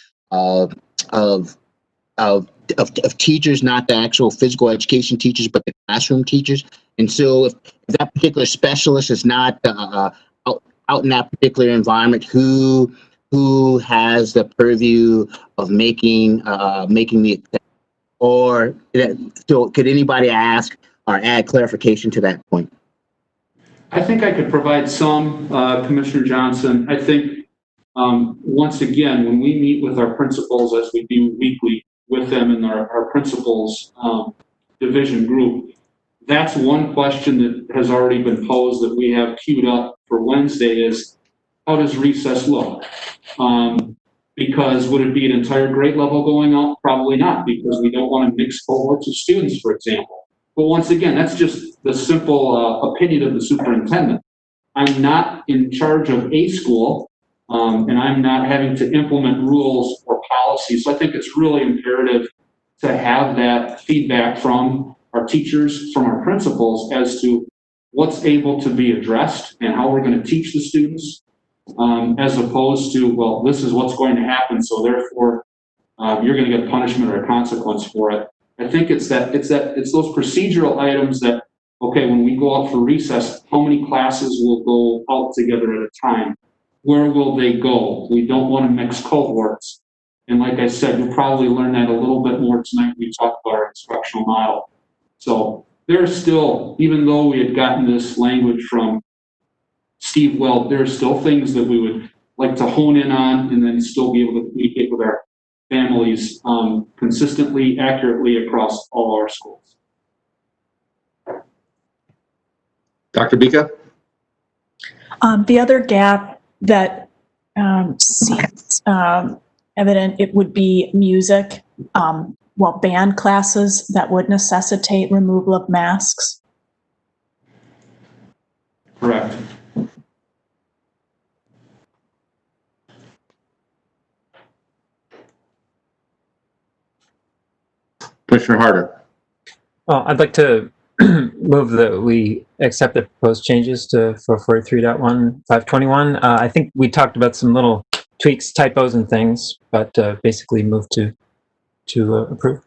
teachers, not the actual physical education teachers, but the classroom teachers. And so if that particular specialist is not out in that particular environment, who has the purview of making the, or so could anybody ask or add clarification to that point? I think I could provide some, Commissioner Johnson. I think, once again, when we meet with our principals, as we do weekly with them in our principals division group, that's one question that has already been posed that we have queued up for Wednesday is, how does recess look? Because would it be an entire grade level going out? Probably not, because we don't want to mix cohorts of students, for example. But once again, that's just the simple opinion of the superintendent. I'm not in charge of a school. and I'm not having to implement rules or policies. So I think it's really imperative to have that feedback from our teachers, from our principals, as to what's able to be addressed and how we're going to teach the students, as opposed to, well, this is what's going to happen, so therefore you're going to get punishment or a consequence for it. I think it's those procedural items that, okay, when we go out for recess, how many classes will go out together at a time? Where will they go? We don't want to mix cohorts. And like I said, you'll probably learn that a little bit more tonight when we talk about our instructional model. So there's still, even though we had gotten this language from Steve Weld, there are still things that we would like to hone in on and then still be able to communicate with our families consistently, accurately across all our schools. Dr. Bika? The other gap that seems evident, it would be music. Band classes that would necessitate removal of masks. Correct. Commissioner Harder. Well, I'd like to move that we accept the proposed changes to 443.1, 521. I think we talked about some little tweaks, typos, and things, but basically move to approve.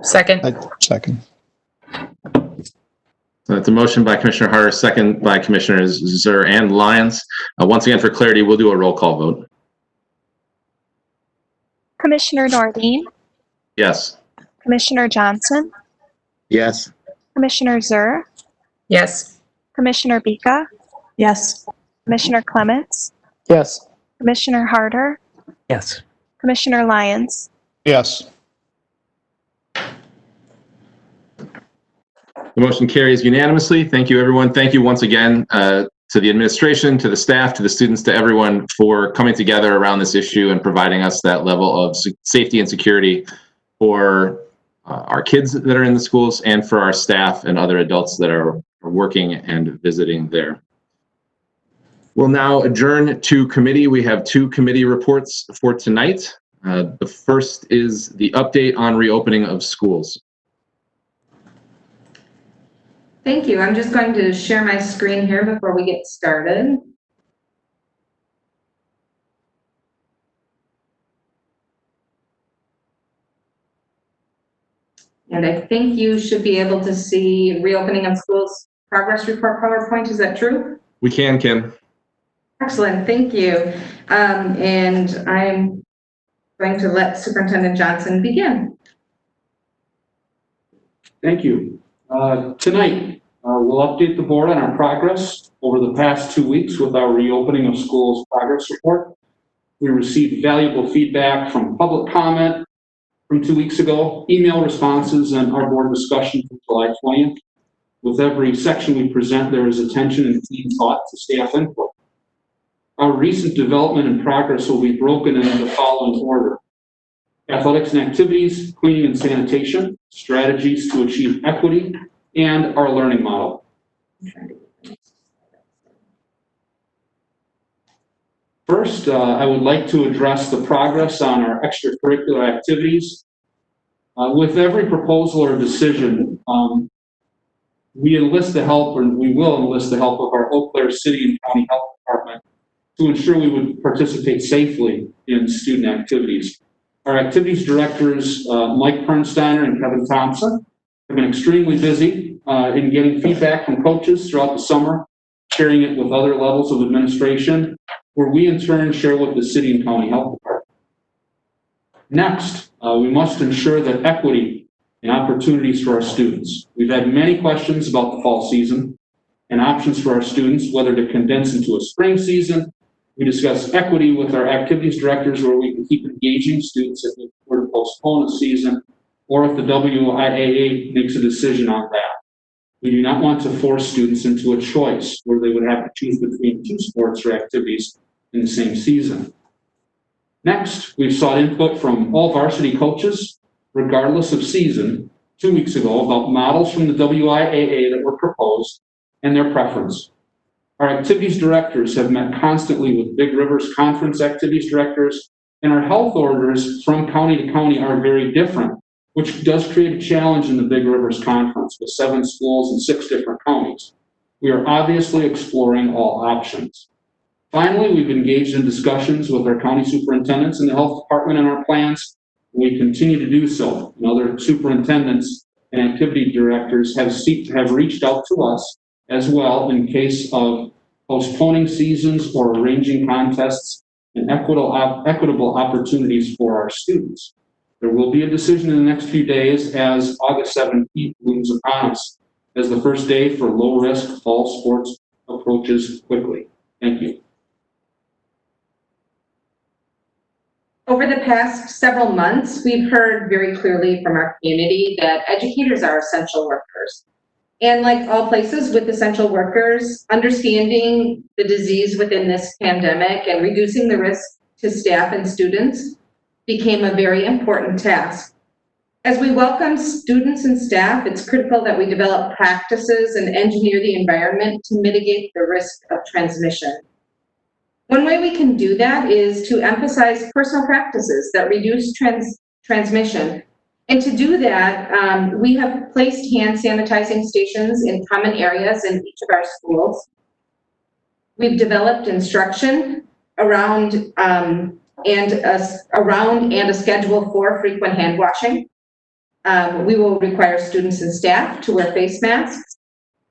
Second. Second. So it's a motion by Commissioner Harder, second by Commissioners Zur and Lyons. Once again, for clarity, we'll do a roll call vote. Commissioner Nordine, Yes. Commissioner Johnson, Yes. Commissioner Zur, Yes. Commissioner Bika, Yes. Commissioner Clements, Yes. Commissioner Harder, Yes. Commissioner Lyons. Yes. The motion carries unanimously. Thank you, everyone. Thank you once again to the administration, to the staff, to the students, to everyone for coming together around this issue and providing us that level of safety and security for our kids that are in the schools and for our staff and other adults that are working and visiting there. We'll now adjourn to committee. We have 2 committee reports for tonight. The first is the update on reopening of schools. Thank you. I'm just going to share my screen here before we get started. And I think you should be able to see reopening of schools progress report PowerPoint. Is that true? We can, Kim. Excellent. Thank you. And I'm going to let Superintendent Johnson begin. Thank you. Tonight, we'll update the board on our progress over the past 2 weeks with our reopening of schools progress report. We received valuable feedback from public comment from 2 weeks ago, email responses, and our board discussion from July 20th. With every section we present, there is attention and keen thought to staff input. Our recent development and progress will be broken into the following order: athletics and activities, cleaning and sanitation, strategies to achieve equity, and our learning model. First, I would like to address the progress on our extracurricular activities. With every proposal or decision, we enlist the help, or we will enlist the help of our Eau Claire City and County Health Department to ensure we would participate safely in student activities. Our activities directors, Mike Pernsteiner and Kevin Thompson, have been extremely busy in getting feedback from coaches throughout the summer, sharing it with other levels of administration, where we in turn share with the City and County Health Department. Next, we must ensure that equity and opportunities for our students. We've had many questions about the fall season and options for our students, whether to condense into a spring season. We discuss equity with our activities directors, where we can keep engaging students if we were to postpone a season, or if the WIAA makes a decision on that. We do not want to force students into a choice where they would have to choose between 2 sports or activities in the same season. Next, we've sought input from all varsity coaches, regardless of season, 2 weeks ago, about models from the WIAA that were proposed and their preference. Our activities directors have met constantly with Big River's conference activities directors, and our health orders from county to county are very different, which does create a challenge in the Big Rivers Conference with 7 schools and 6 different counties. We are obviously exploring all options. Finally, we've engaged in discussions with our county superintendents and the health department on our plans. We continue to do so, and other superintendents and activity directors have reached out to us as well in case of postponing seasons or arranging contests and equitable opportunities for our students. There will be a decision in the next few days as August 17th looms upon us as the first day for low-risk fall sports approaches quickly. Thank you. Over the past several months, we've heard very clearly from our community that educators are essential workers. And like all places with essential workers, understanding the disease within this pandemic and reducing the risk to staff and students became a very important task. As we welcome students and staff, it's critical that we develop practices and engineer the environment to mitigate the risk of transmission. One way we can do that is to emphasize personal practices that reduce transmission. And to do that, we have placed hand sanitizing stations in common areas in each of our schools. We've developed instruction around and a schedule for frequent hand washing. We will require students and staff to wear face masks,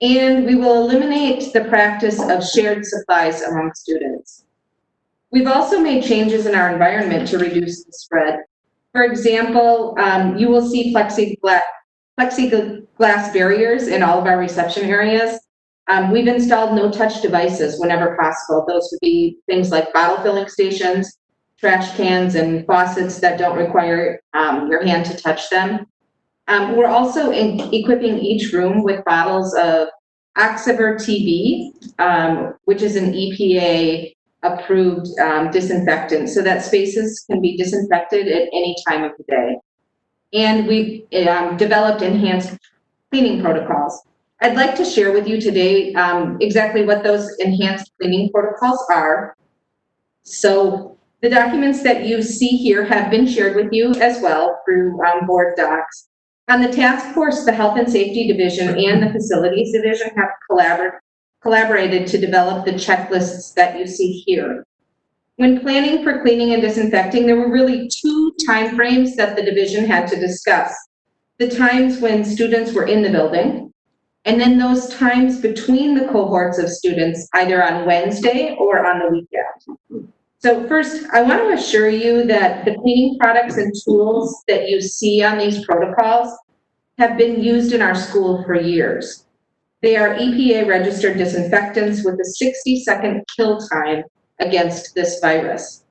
and we will eliminate the practice of shared supplies among students. We've also made changes in our environment to reduce the spread. For example, you will see plexiglass barriers in all of our reception areas. We've installed no-touch devices whenever possible. Those would be things like bottle filling stations, trash cans, and faucets that don't require your hand to touch them. We're also equipping each room with bottles of Oxiver TB, which is an EPA approved disinfectant, so that spaces can be disinfected at any time of the day. And we've developed enhanced cleaning protocols. I'd like to share with you today exactly what those enhanced cleaning protocols are. So the documents that you see here have been shared with you as well through board docs. On the task force, the Health and Safety Division and the Facilities Division have collaborated to develop the checklists that you see here. When planning for cleaning and disinfecting, there were really 2 time frames that the division had to discuss. The times when students were in the building, and then those times between the cohorts of students, either on Wednesday or on the weekend. So first, I want to assure you that the cleaning products and tools that you see on these protocols have been used in our school for years. They are EPA registered disinfectants with a 60-second kill time against this virus.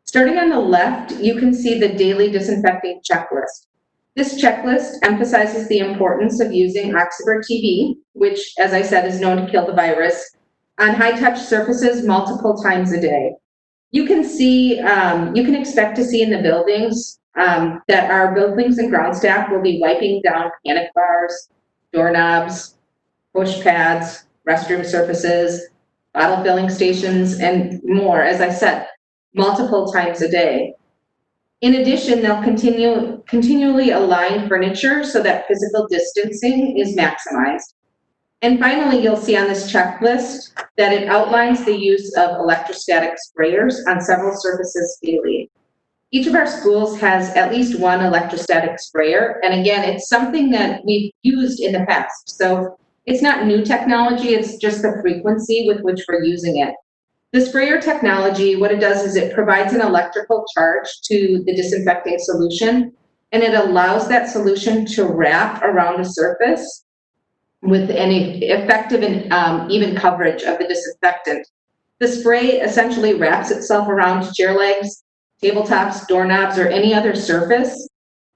Starting on the left, you can see the daily disinfecting checklist. This checklist emphasizes the importance of using Oxiver TB, which, as I said, is known to kill the virus, on high-touch surfaces multiple times a day. You can see, you can expect to see in the buildings that our buildings and ground staff will be wiping down panic bars, doorknobs, push pads, restroom surfaces, bottle filling stations, and more, as I said, multiple times a day. In addition, they'll continually align furniture so that physical distancing is maximized. And finally, you'll see on this checklist that it outlines the use of electrostatic sprayers on several surfaces daily. Each of our schools has at least one electrostatic sprayer. And again, it's something that we've used in the past. So it's not new technology, it's just the frequency with which we're using it. The sprayer technology, what it does is it provides an electrical charge to the disinfecting solution, and it allows that solution to wrap around a surface with any effective and even coverage of the disinfectant. The spray essentially wraps itself around chair legs, tabletops, doorknobs, or any other surface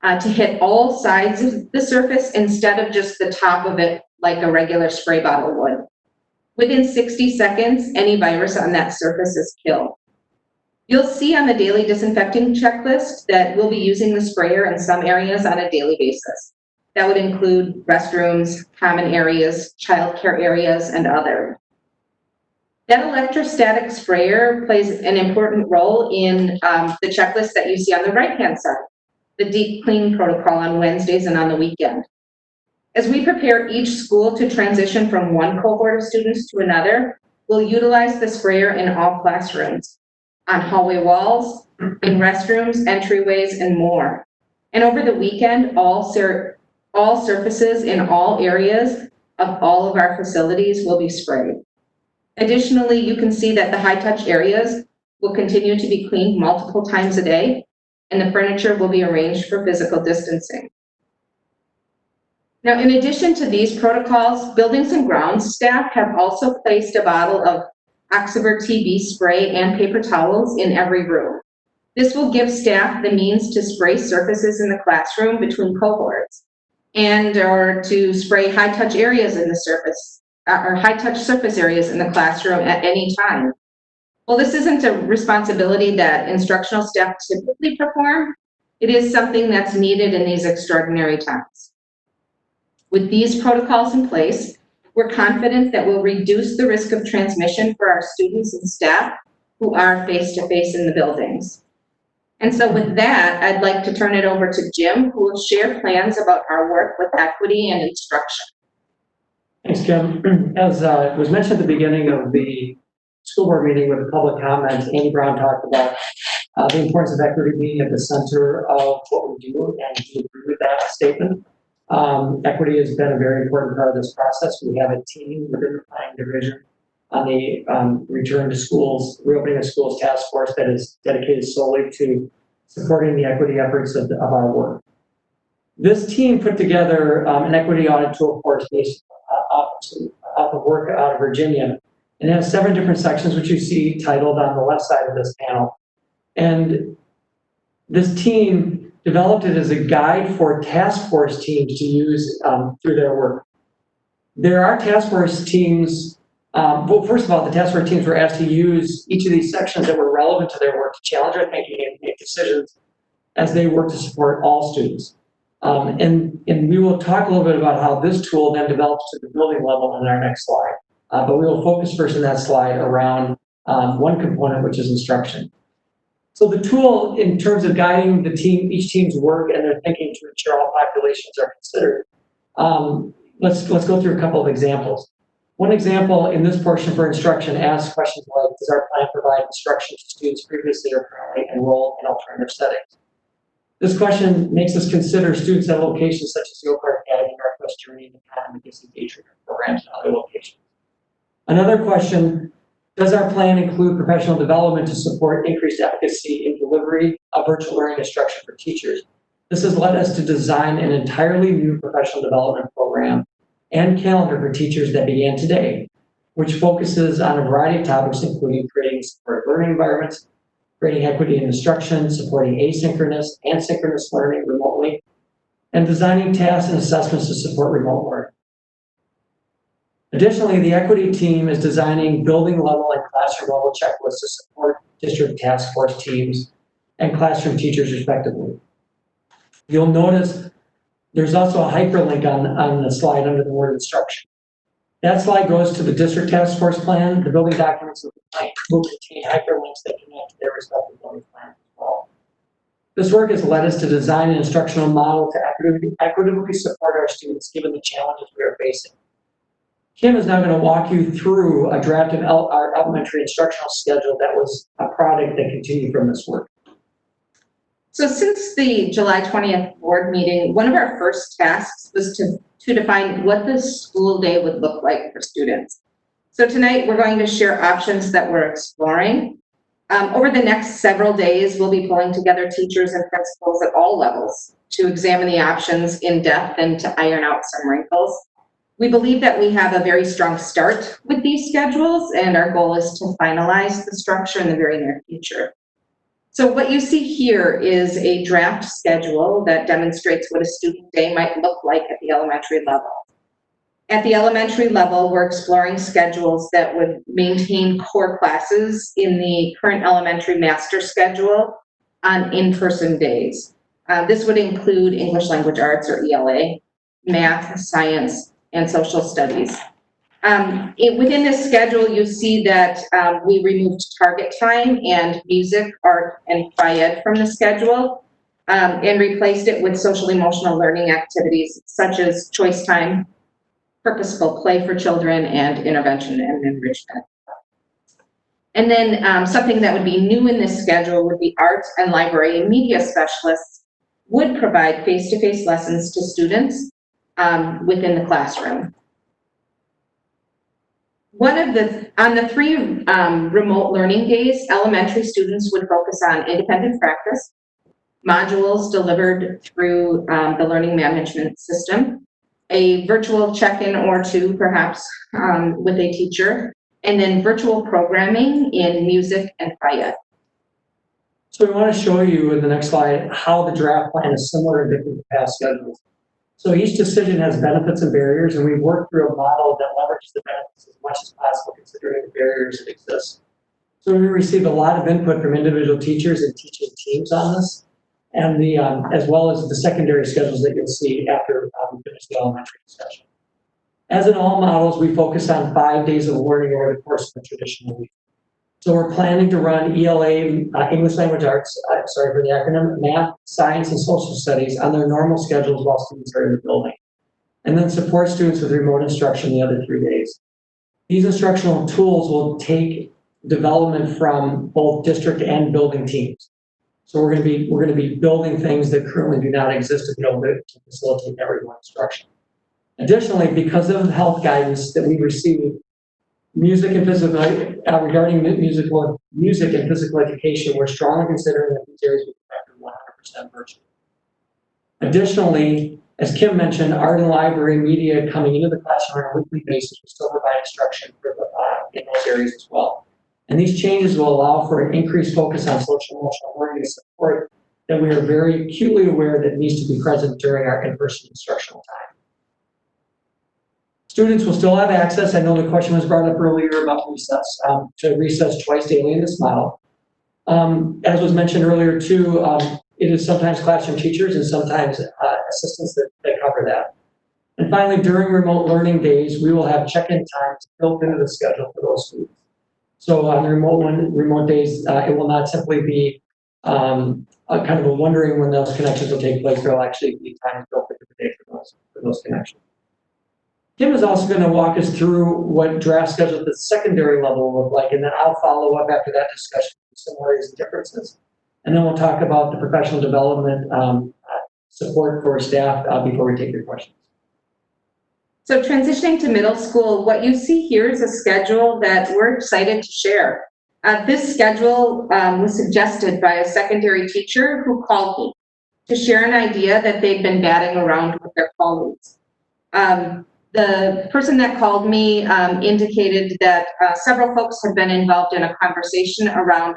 to hit all sides of the surface instead of just the top of it like a regular spray bottle would. Within 60 seconds, any virus on that surface is killed. You'll see on the daily disinfecting checklist that we'll be using the sprayer in some areas on a daily basis. That would include restrooms, common areas, childcare areas, and other. That electrostatic sprayer plays an important role in the checklist that you see on the right-hand side, the deep clean protocol on Wednesdays and on the weekend. As we prepare each school to transition from one cohort of students to another, we'll utilize the sprayer in all classrooms, on hallway walls, in restrooms, entryways, and more. And over the weekend, all surfaces in all areas of all of our facilities will be sprayed. Additionally, you can see that the high-touch areas will continue to be cleaned multiple times a day, and the furniture will be arranged for physical distancing. Now, in addition to these protocols, buildings and grounds staff have also placed a bottle of Oxivir TB spray and paper towels in every room. This will give staff the means to spray surfaces in the classroom between cohorts and or to spray high-touch areas in the surface or high-touch surface areas in the classroom at any time. While this isn't a responsibility that instructional staff typically perform, it is something that's needed in these extraordinary times. With these protocols in place, we're confident that we'll reduce the risk of transmission for our students and staff who are face-to-face in the buildings. And so with that, I'd like to turn it over to Jim, who will share plans about our work with equity and instruction. Thanks, Kim. As was mentioned at the beginning of the school board meeting with the public comments, Andy Brown talked about the importance of equity being at the center of what we do, and we agree with that statement. Equity has been a very important part of this process. We have a team within the planning division on the return to schools, reopening of schools task force that is dedicated solely to supporting the equity efforts of our work. This team put together an equity audit tool force based off of work out of Virginia, and it has 7 different sections, which you see titled on the left side of this panel. And this team developed it as a guide for task force teams to use through their work. There are task force teams, well, first of all, the task force teams were asked to use each of these sections that were relevant to their work to challenge our thinking and make decisions as they work to support all students. And we will talk a little bit about how this tool then develops to the building level in our next slide. But we will focus first in that slide around one component, which is instruction. So the tool, in terms of guiding the team, each team's work and their thinking to ensure all populations are considered, let's go through a couple of examples. One example in this portion for instruction asks questions like, does our plan provide instruction to students previously or currently enrolled in alternative settings? This question makes us consider students at locations such as the Eau Claire Academy, Northwest Journey, and Advocacy engagement programs and other locations. Another question, does our plan include professional development to support increased efficacy in delivery of virtual learning instruction for teachers? This has led us to design an entirely new professional development program and calendar for teachers that began today, which focuses on a variety of topics, including creating supportive learning environments, creating equity in instruction, supporting asynchronous and synchronous learning remotely, and designing tasks and assessments to support remote learning. Additionally, the equity team is designing building level and classroom level checklists to support district task force teams and classroom teachers respectively. You'll notice there's also a hyperlink on the slide under the word instruction. That slide goes to the district task force plan. The building documents will contain hyperlinks that connect to their respective building plans as well. This work has led us to design an instructional model to equitably support our students given the challenges we are facing. Kim is now going to walk you through a draft of our elementary instructional schedule that was a product that continued from this work. So since the July 20th board meeting, one of our first tasks was to define what the school day would look like for students. So tonight we're going to share options that we're exploring. Over the next several days, we'll be pulling together teachers and principals at all levels to examine the options in depth and to iron out some wrinkles. We believe that we have a very strong start with these schedules, and our goal is to finalize the structure in the very near future. So what you see here is a draft schedule that demonstrates what a student day might look like at the elementary level. At the elementary level, we're exploring schedules that would maintain core classes in the current elementary master schedule on in-person days. This would include English Language Arts or ELA, math, science, and social studies. Within this schedule, you see that we removed target time and music, art, and Phi-Ed from the schedule and replaced it with social emotional learning activities such as choice time, purposeful play for children, and intervention and enrichment. And then something that would be new in this schedule would be arts and library and media specialists would provide face-to-face lessons to students within the classroom. On the 3 remote learning days, elementary students would focus on independent practice, modules delivered through the learning management system, a virtual check-in or 2 perhaps with a teacher, and then virtual programming in music and Phi-Ed. So we want to show you in the next slide how the draft plan is similar in different past schedules. So each decision has benefits and barriers, and we've worked through a model that leverages the benefits as much as possible considering the barriers that exist. So we received a lot of input from individual teachers and teaching teams on this, and as well as the secondary schedules that you'll see after we finish the elementary discussion. As in all models, we focus on 5 days of learning over the course of a traditional week. So we're planning to run ELA, English Language Arts, sorry for the acronym, Math, Science, and Social Studies on their normal schedules while students are in the building. And then support students with remote instruction the other 3 days. These instructional tools will take development from both district and building teams. So we're going to be building things that currently do not exist to be able to facilitate everyone instruction. Additionally, because of the health guidance that we received, music and physical, regarding music and physical education, we're strongly considering that these areas will be 100% virtual. Additionally, as Kim mentioned, art and library media coming into the classroom on a weekly basis will still provide instruction for in those areas as well. And these changes will allow for an increased focus on social emotional learning and support that we are very acutely aware that needs to be present during our in-person instructional time. Students will still have access. I know the question was brought up earlier about recess, to recess twice daily in this model. As was mentioned earlier too, it is sometimes classroom teachers and sometimes assistants that cover that. And finally, during remote learning days, we will have check-in times built into the schedule for those students. So on the remote days, it will not simply be kind of a wondering when those connections will take place. There will actually be times built into the day for those connections. Kim is also going to walk us through what draft schedule at the secondary level will look like, and then I'll follow up after that discussion with similarities and differences. And then we'll talk about the professional development support for staff before we take your questions. So transitioning to middle school, what you see here is a schedule that we're excited to share. This schedule was suggested by a secondary teacher who called me to share an idea that they'd been batting around with their colleagues. The person that called me indicated that several folks have been involved in a conversation around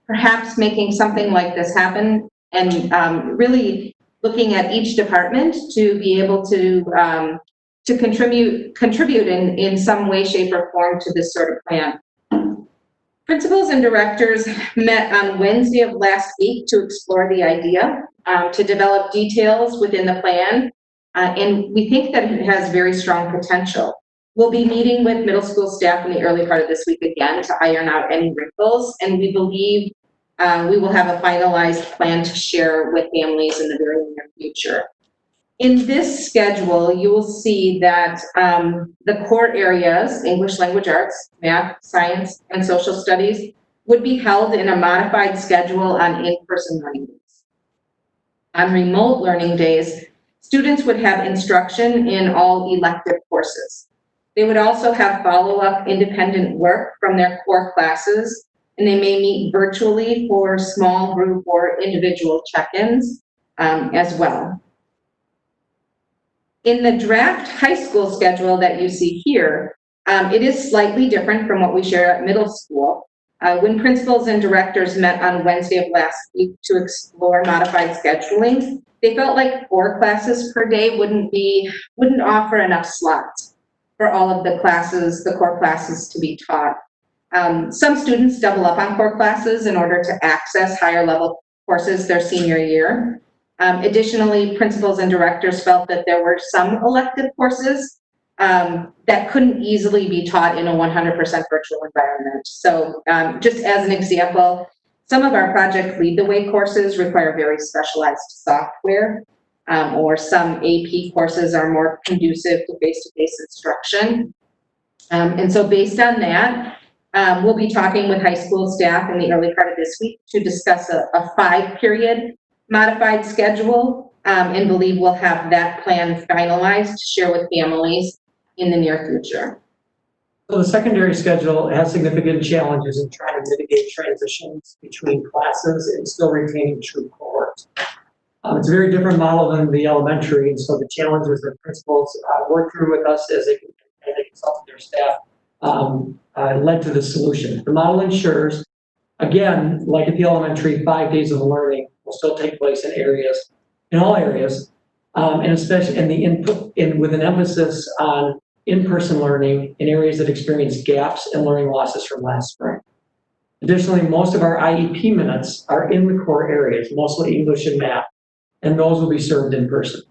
perhaps making something like this happen and really looking at each department to be able to contribute in some way, shape, or form to this sort of plan. Principals and directors met on Wednesday of last week to explore the idea, to develop details within the plan, and we think that it has very strong potential. We'll be meeting with middle school staff in the early part of this week again to iron out any wrinkles, and we believe we will have a finalized plan to share with families in the very near future. In this schedule, you will see that the core areas, English Language Arts, Math, Science, and Social Studies, would be held in a modified schedule on in-person learning days. On remote learning days, students would have instruction in all elective courses. They would also have follow-up independent work from their core classes, and they may meet virtually for small group or individual check-ins as well. In the draft high school schedule that you see here, it is slightly different from what we share at middle school. When principals and directors met on Wednesday of last week to explore modified scheduling, they felt like 4 classes per day wouldn't offer enough slots for all of the classes, the core classes to be taught. Some students double up on core classes in order to access higher level courses their senior year. Additionally, principals and directors felt that there were some elective courses that couldn't easily be taught in a 100% virtual environment. So just as an example, some of our Project Lead the Way courses require very specialized software, or some AP courses are more conducive to face-to-face instruction. And so based on that, we'll be talking with high school staff in the early part of this week to discuss a 5-period modified schedule, and believe we'll have that plan finalized to share with families in the near future. So the secondary schedule has significant challenges in trying to mitigate transitions between classes and still retaining true cohorts. It's a very different model than the elementary, and so the challenges that principals work through with us as they consult their staff led to the solution. The model ensures, again, like at the elementary, 5 days of learning will still take place in all areas, and especially in the input, with an emphasis on in-person learning in areas that experience gaps and learning losses from last spring. Additionally, most of our IEP minutes are in the core areas, mostly English and math, and those will be served in person.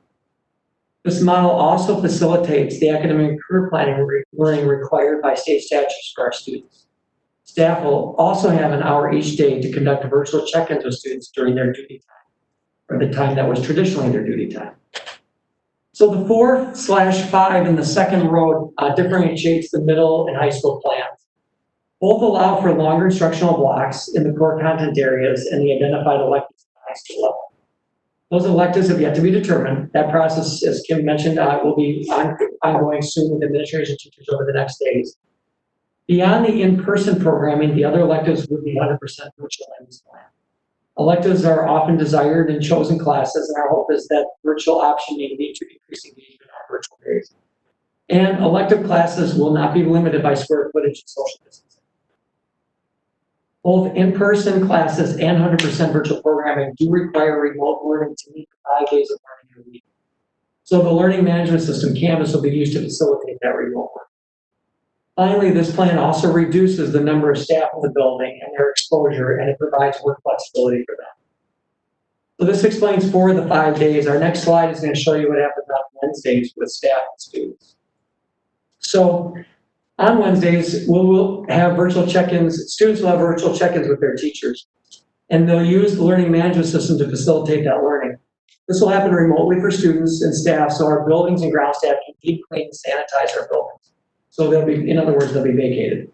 This model also facilitates the academic and career planning learning required by state statutes for our students. Staff will also have an hour each day to conduct virtual check-ins with students during their duty time, or the time that was traditionally their duty time. So the 4/5 in the second row differentiates the middle and high school plans. Both allow for longer instructional blocks in the core content areas and the identified electives at the high school level. Those electives have yet to be determined. That process, as Kim mentioned, will be ongoing soon with administrators and teachers over the next days. Beyond the in-person programming, the other electives would be 100% virtual in this plan. Electives are often desired in chosen classes, and our hope is that virtual option may lead to increasing engagement on virtual days. And elective classes will not be limited by square footage and social distancing. Both in-person classes and 100% virtual programming do require remote learning to meet the 5 days of learning a week. So the learning management system, Canvas, will be used to facilitate that remote work. Finally, this plan also reduces the number of staff in the building and their exposure, and it provides work flexibility for them. So this explains 4 of the 5 days. Our next slide is going to show you what happens on Wednesdays with staff and students. So on Wednesdays, we'll have virtual check-ins. Students will have virtual check-ins with their teachers, and they'll use the learning management system to facilitate that learning. This will happen remotely for students and staff, so our buildings and ground staff can deep clean and sanitize our buildings. So they'll be, in other words, they'll be vacated.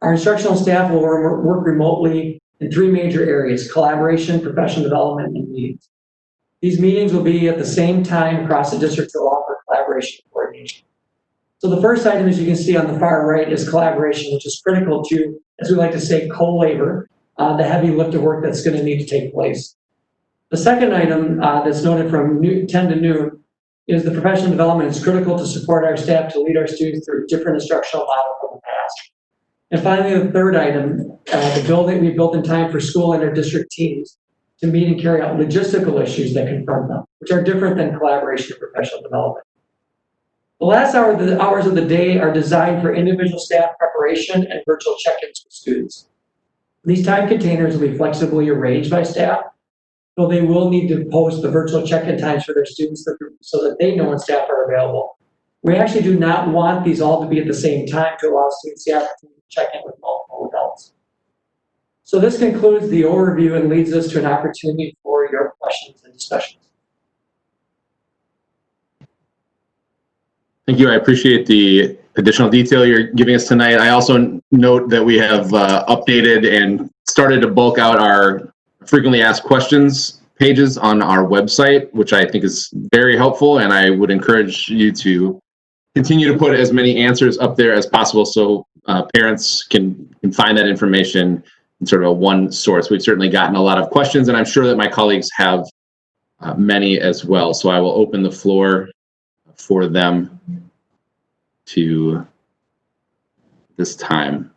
Our instructional staff will work remotely in 3 major areas: collaboration, professional development, and meetings. These meetings will be at the same time across the district to offer collaboration and coordination. So the first item, as you can see on the far right, is collaboration, which is critical to, as we like to say, co-labor, the heavy lift of work that's going to need to take place. The second item that's noted from 10 to noon is the professional development. Is critical to support our staff to lead our students through different instructional models from the past. And finally, the third item, the building we built in time for school and our district teams to meet and carry out logistical issues that confront them, which are different than collaboration and professional development. The last hours of the day are designed for individual staff preparation and virtual check-ins with students. These time containers will be flexibly arranged by staff, so they will need to post the virtual check-in times for their students so that they know when staff are available. We actually do not want these all to be at the same time to allow students the opportunity to check in with multiple adults. So this concludes the overview and leads us to an opportunity for your questions and discussions. Thank you. I appreciate the additional detail you're giving us tonight. I also note that we have updated and started to bulk out our frequently asked questions pages on our website, which I think is very helpful, and I would encourage you to continue to put as many answers up there as possible so parents can find that information in sort of a one source. We've certainly gotten a lot of questions, and I'm sure that my colleagues have many as well. So I will open the floor for them to this time.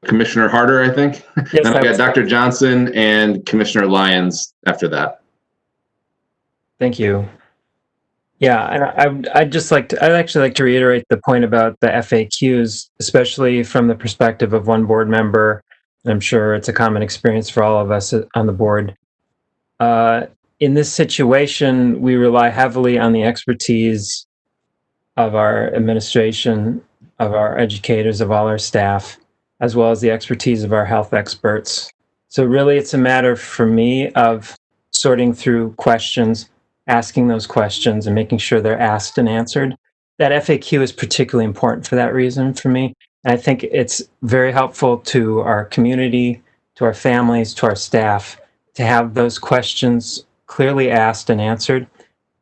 Commissioner Harder, I think. Yes, then I got Dr. Johnson and Commissioner Lyons after that. Thank you. Yeah, and I'd actually like to reiterate the point about the FAQs, especially from the perspective of one board member. I'm sure it's a common experience for all of us on the board. in this situation, we rely heavily on the expertise of our administration, of our educators, of all our staff, as well as the expertise of our health experts. So really, it's a matter for me of sorting through questions, asking those questions, and making sure they're asked and answered. That FAQ is particularly important for that reason for me. And I think it's very helpful to our community, to our families, to our staff, to have those questions clearly asked and answered.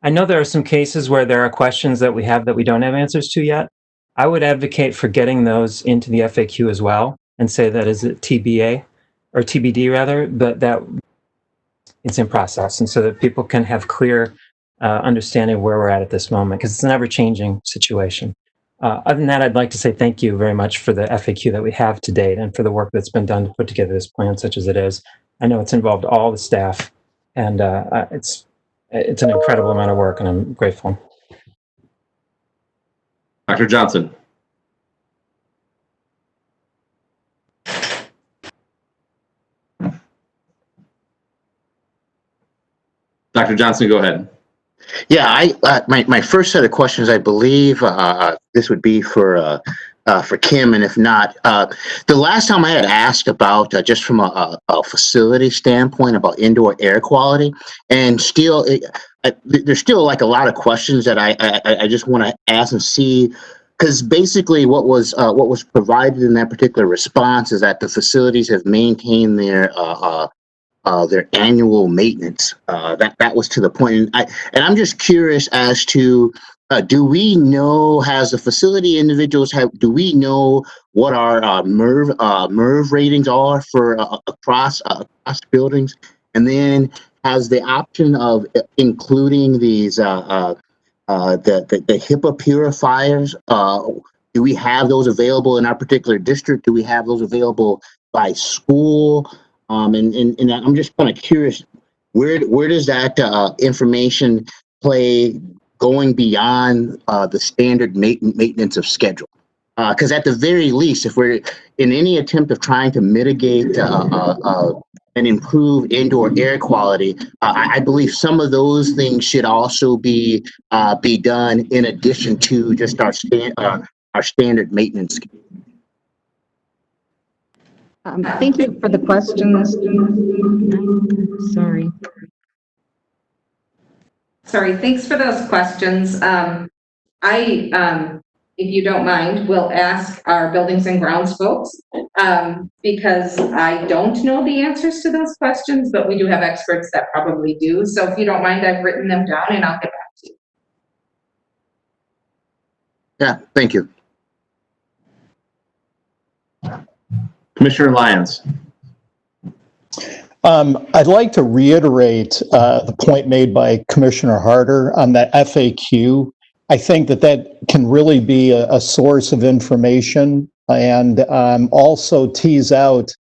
I know there are some cases where there are questions that we have that we don't have answers to yet. I would advocate for getting those into the FAQ as well and say that is it TBA or TBD rather, but that it's in process, and so that people can have clear understanding of where we're at this moment, because it's an ever-changing situation. Other than that, I'd like to say thank you very much for the FAQ that we have to date and for the work that's been done to put together this plan such as it is. I know it's involved all the staff, and it's an incredible amount of work, and I'm grateful. Dr. Johnson. Dr. Johnson, go ahead. Yeah, my first set of questions, I believe this would be for Kim, and if not, the last time I had asked about just from a facility standpoint about indoor air quality, and still there's still like a lot of questions that I just want to ask and see, because basically what was provided in that particular response is that the facilities have maintained their annual maintenance. That was to the point. And I'm just curious as to, do we know, has the facility individuals do we know what our MERV ratings are for across buildings? And then has the option of including these the HEPA purifiers, do we have those available in our particular district? Do we have those available by school? And I'm just kind of curious, where does that information play going beyond the standard maintenance of schedule? Because at the very least, if we're in any attempt of trying to mitigate and improve indoor air quality, I believe some of those things should also be done in addition to just our standard maintenance schedule. Thank you for the questions. Sorry, thanks for those questions. If you don't mind, will ask our buildings and grounds folks, because I don't know the answers to those questions, but we do have experts that probably do. So if you don't mind, I've written them down and I'll get back to you. Yeah, thank you. Commissioner Lyons. I'd like to reiterate the point made by Commissioner Harder on that FAQ. I think that can really be a source of information, and also tease out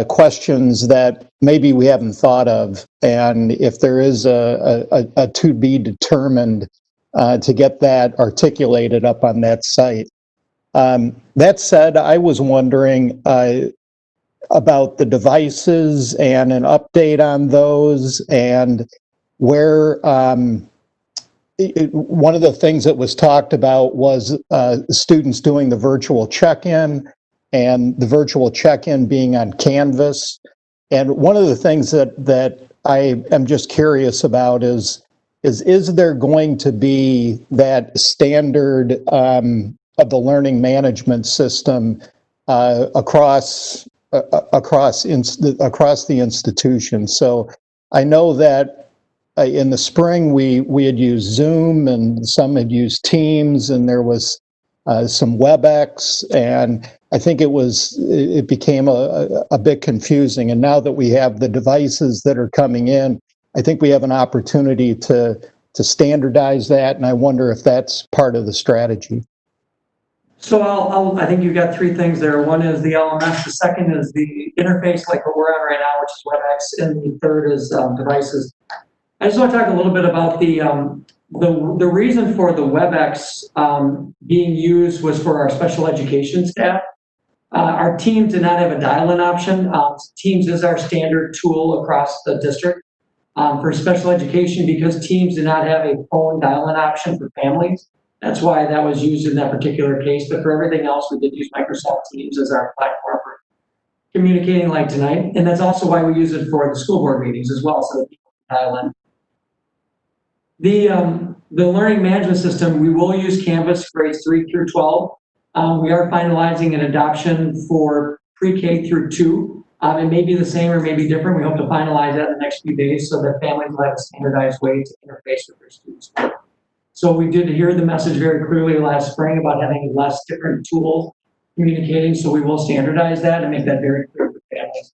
questions that maybe we haven't thought of. And if there is a to be determined, to get that articulated up on that site. That said, I was wondering about the devices and an update on those, and where one of the things that was talked about was students doing the virtual check-in, and the virtual check-in being on Canvas. And one of the things that I am just curious about is there going to be that standard of the learning management system across the institution? So I know that in the spring we had used Zoom, and some had used Teams, and there was some WebEx, and I think it became a bit confusing. And now that we have the devices that are coming in, I think we have an opportunity to standardize that, and I wonder if that's part of the strategy. So I think you've got three things there. One is the LMS, the second is the interface like what we're on right now, which is WebEx, and the third is devices. I just want to talk a little bit about the reason for the WebEx being used was for our special education staff. Our team did not have a dial-in option. Teams is our standard tool across the district. For special education, because teams did not have a phone dial-in option for families, that's why that was used in that particular case. But for everything else, we did use Microsoft Teams as our platform for communicating like tonight. And that's also why we use it for the school board meetings as well, so that people can dial in. The learning management system, we will use Canvas grades 3 through 12. We are finalizing an adoption for pre-K through 2. It may be the same or may be different. We hope to finalize that in the next few days so that families will have a standardized way to interface with their students. So we did hear the message very clearly last spring about having less different tools communicating, so we will standardize that and make that very clear for families.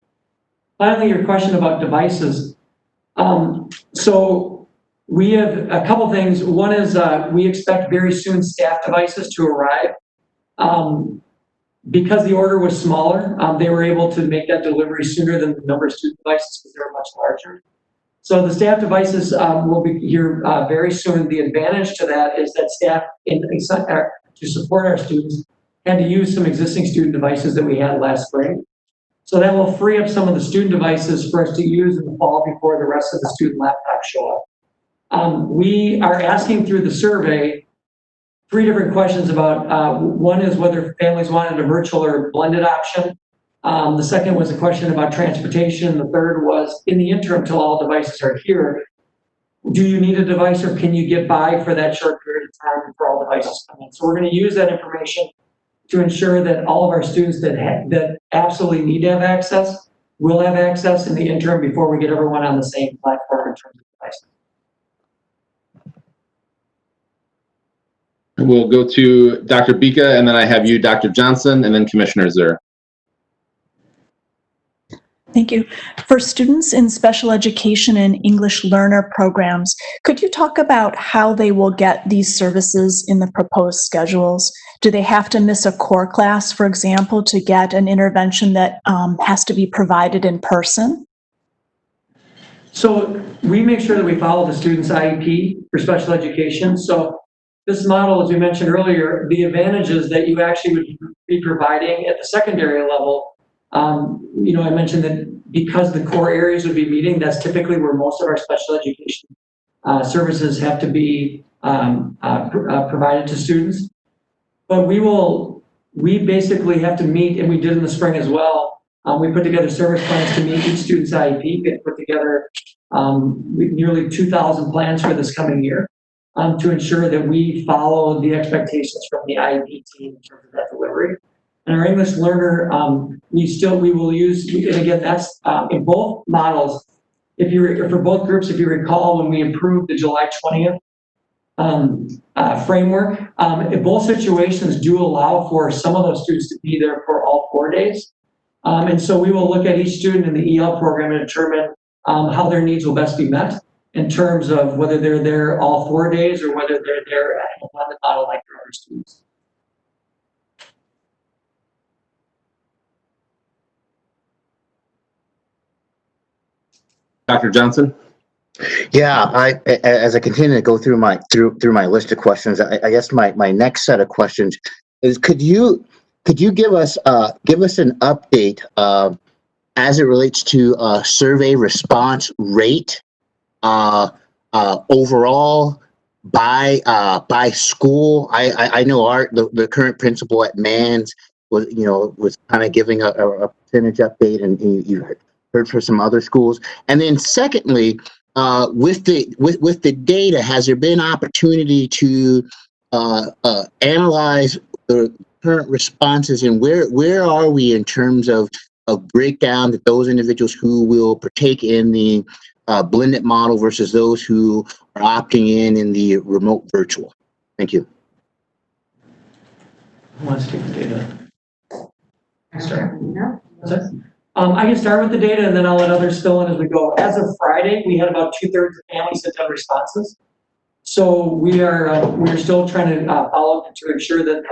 Finally, your question about devices. So we have a couple things. One is we expect very soon staff devices to arrive. Because the order was smaller, they were able to make that delivery sooner than the number of student devices because they were much larger. So the staff devices will be here very soon. The advantage to that is that staff, to support our students, had to use some existing student devices that we had last spring. So that will free up some of the student devices for us to use in the fall before the rest of the student laptops show up. We are asking through the survey 3 different questions about, one is whether families wanted a virtual or blended option. The second was a question about transportation. The third was, in the interim till all devices are here, do you need a device or can you get by for that short period of time before all devices come in? So we're going to use that information to ensure that all of our students that absolutely need to have access will have access in the interim before we get everyone on the same platform in terms of devices. We'll go to Dr. Bika, and then I have you, Dr. Johnson, and then Commissioner Zur. Thank you. For students in special education and English learner programs, could you talk about how they will get these services in the proposed schedules? Do they have to miss a core class, for example, to get an intervention that has to be provided in person? So we make sure that we follow the student's IEP for special education. So this model, as we mentioned earlier, the advantage is that you actually would be providing at the secondary level. I mentioned that because the core areas would be meeting, that's typically where most of our special education services have to be provided to students. But we basically have to meet, and we did in the spring as well. We put together service plans to meet each student's IEP. We put together nearly 2,000 plans for this coming year to ensure that we follow the expectations from the IEP team in terms of that delivery. And our English learner, we will use, and again, that's in both models. For both groups, if you recall, when we approved the July 20th framework, in both situations do allow for some of those students to be there for all 4 days. And so we will look at each student in the EL program and determine how their needs will best be met in terms of whether they're there all 4 days or whether they're there at a blended model like their other students. Dr. Johnson? Yeah, as I continue to go through my list of questions, I guess my next set of questions is could you give us an update as it relates to survey response rate overall by school? I know the current principal at Mans was kind of giving a percentage update, and you heard for some other schools. And then secondly, with the data, has there been opportunity to analyze the current responses, and where are we in terms of breakdown that those individuals who will partake in the blended model versus those who are opting in the remote virtual? Thank you. Who wants to take the data? I can start with the data, and then I'll let others fill in as we go. As of Friday, we had about 2/3 of families that have responses. So we're still trying to follow up to ensure that,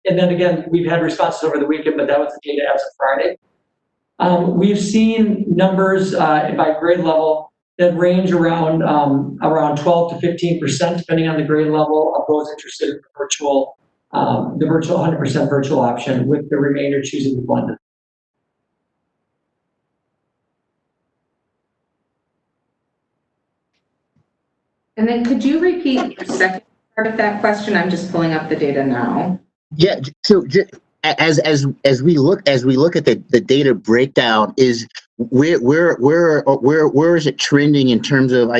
and then again, we've had responses over the weekend, but that was the data as of Friday. We've seen numbers by grade level that range around 12 to 15%, depending on the grade level of those interested in the virtual 100% virtual option, with the remainder choosing the blended. And then could you repeat your second part of that question? I'm just pulling up the data now. Yeah. So as we look at the data breakdown, is where is it trending in terms of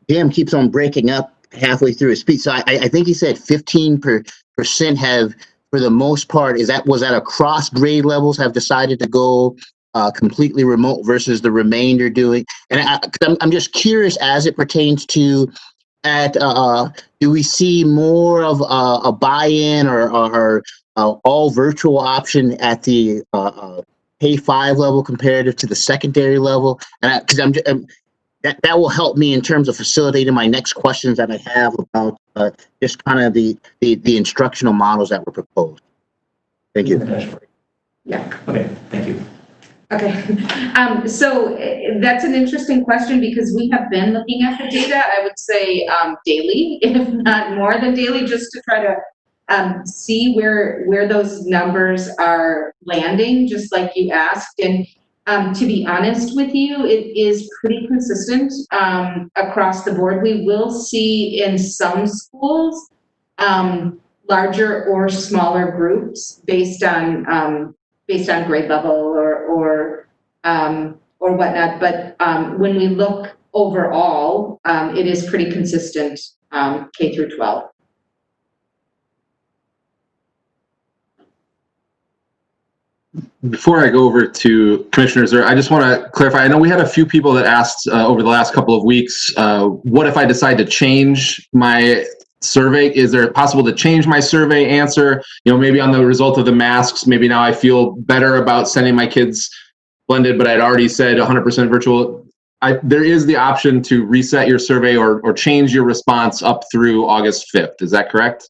Pam keeps on breaking up halfway through his speech. So I think he said 15% have, for the most part, was that across grade levels have decided to go completely remote versus the remainder doing. And I'm just curious as it pertains to do we see more of a buy-in or all virtual option at the K-5 level comparative to the secondary level? And because that will help me in terms of facilitating my next questions that I have about just kind of the instructional models that were proposed. Thank you. Yeah. Okay, thank you. Okay, so that's an interesting question because we have been looking at the data, I would say daily, if not more than daily, just to try to see where those numbers are landing, just like you asked. And to be honest with you, it is pretty consistent across the board. We will see in some schools larger or smaller groups based on grade level or whatnot. But when we look overall, it is pretty consistent K through 12. Before I go over to commissioners, I just want to clarify. I know we had a few people that asked over the last couple of weeks, what if I decide to change my survey? Is there possible to change my survey answer? Maybe on the result of the masks, maybe now I feel better about sending my kids blended, but I'd already said 100% virtual. There is the option to reset your survey or change your response up through August 5th. Is that correct?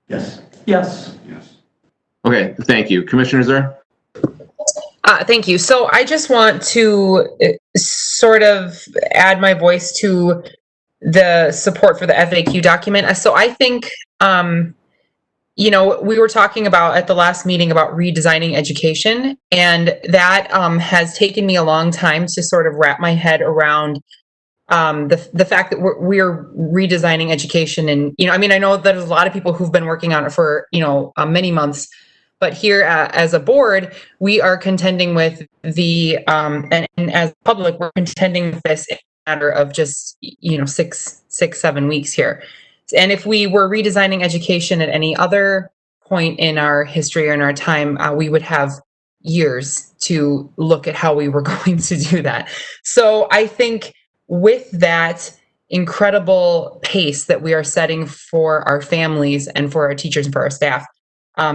Yes. Yes. Okay, thank you. Commissioner Zur? Thank you. So I just want to sort of add my voice to the support for the FAQ document. So I think, we were talking about at the last meeting about redesigning education, and that has taken me a long time to sort of wrap my head around the fact that we're redesigning education. And, I know that there's a lot of people who've been working on it for, many months. But here as a board, we are contending with and as public, we're contending with this in a matter of just, 7 weeks here. And if we were redesigning education at any other point in our history or in our time, we would have years to look at how we were going to do that. So I think with that incredible pace that we are setting for our families and for our teachers and for our staff,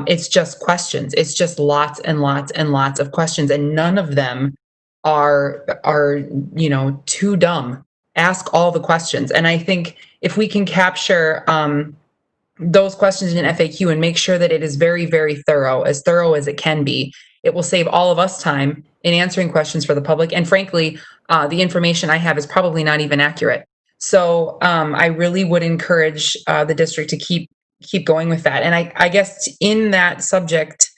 it's just questions. It's just lots and lots and lots of questions, and none of them are too dumb. Ask all the questions. And I think if we can capture those questions in FAQ and make sure that it is very, very thorough as it can be, it will save all of us time in answering questions for the public. And frankly, the information I have is probably not even accurate. So I really would encourage the district to keep going with that. And I guess in that subject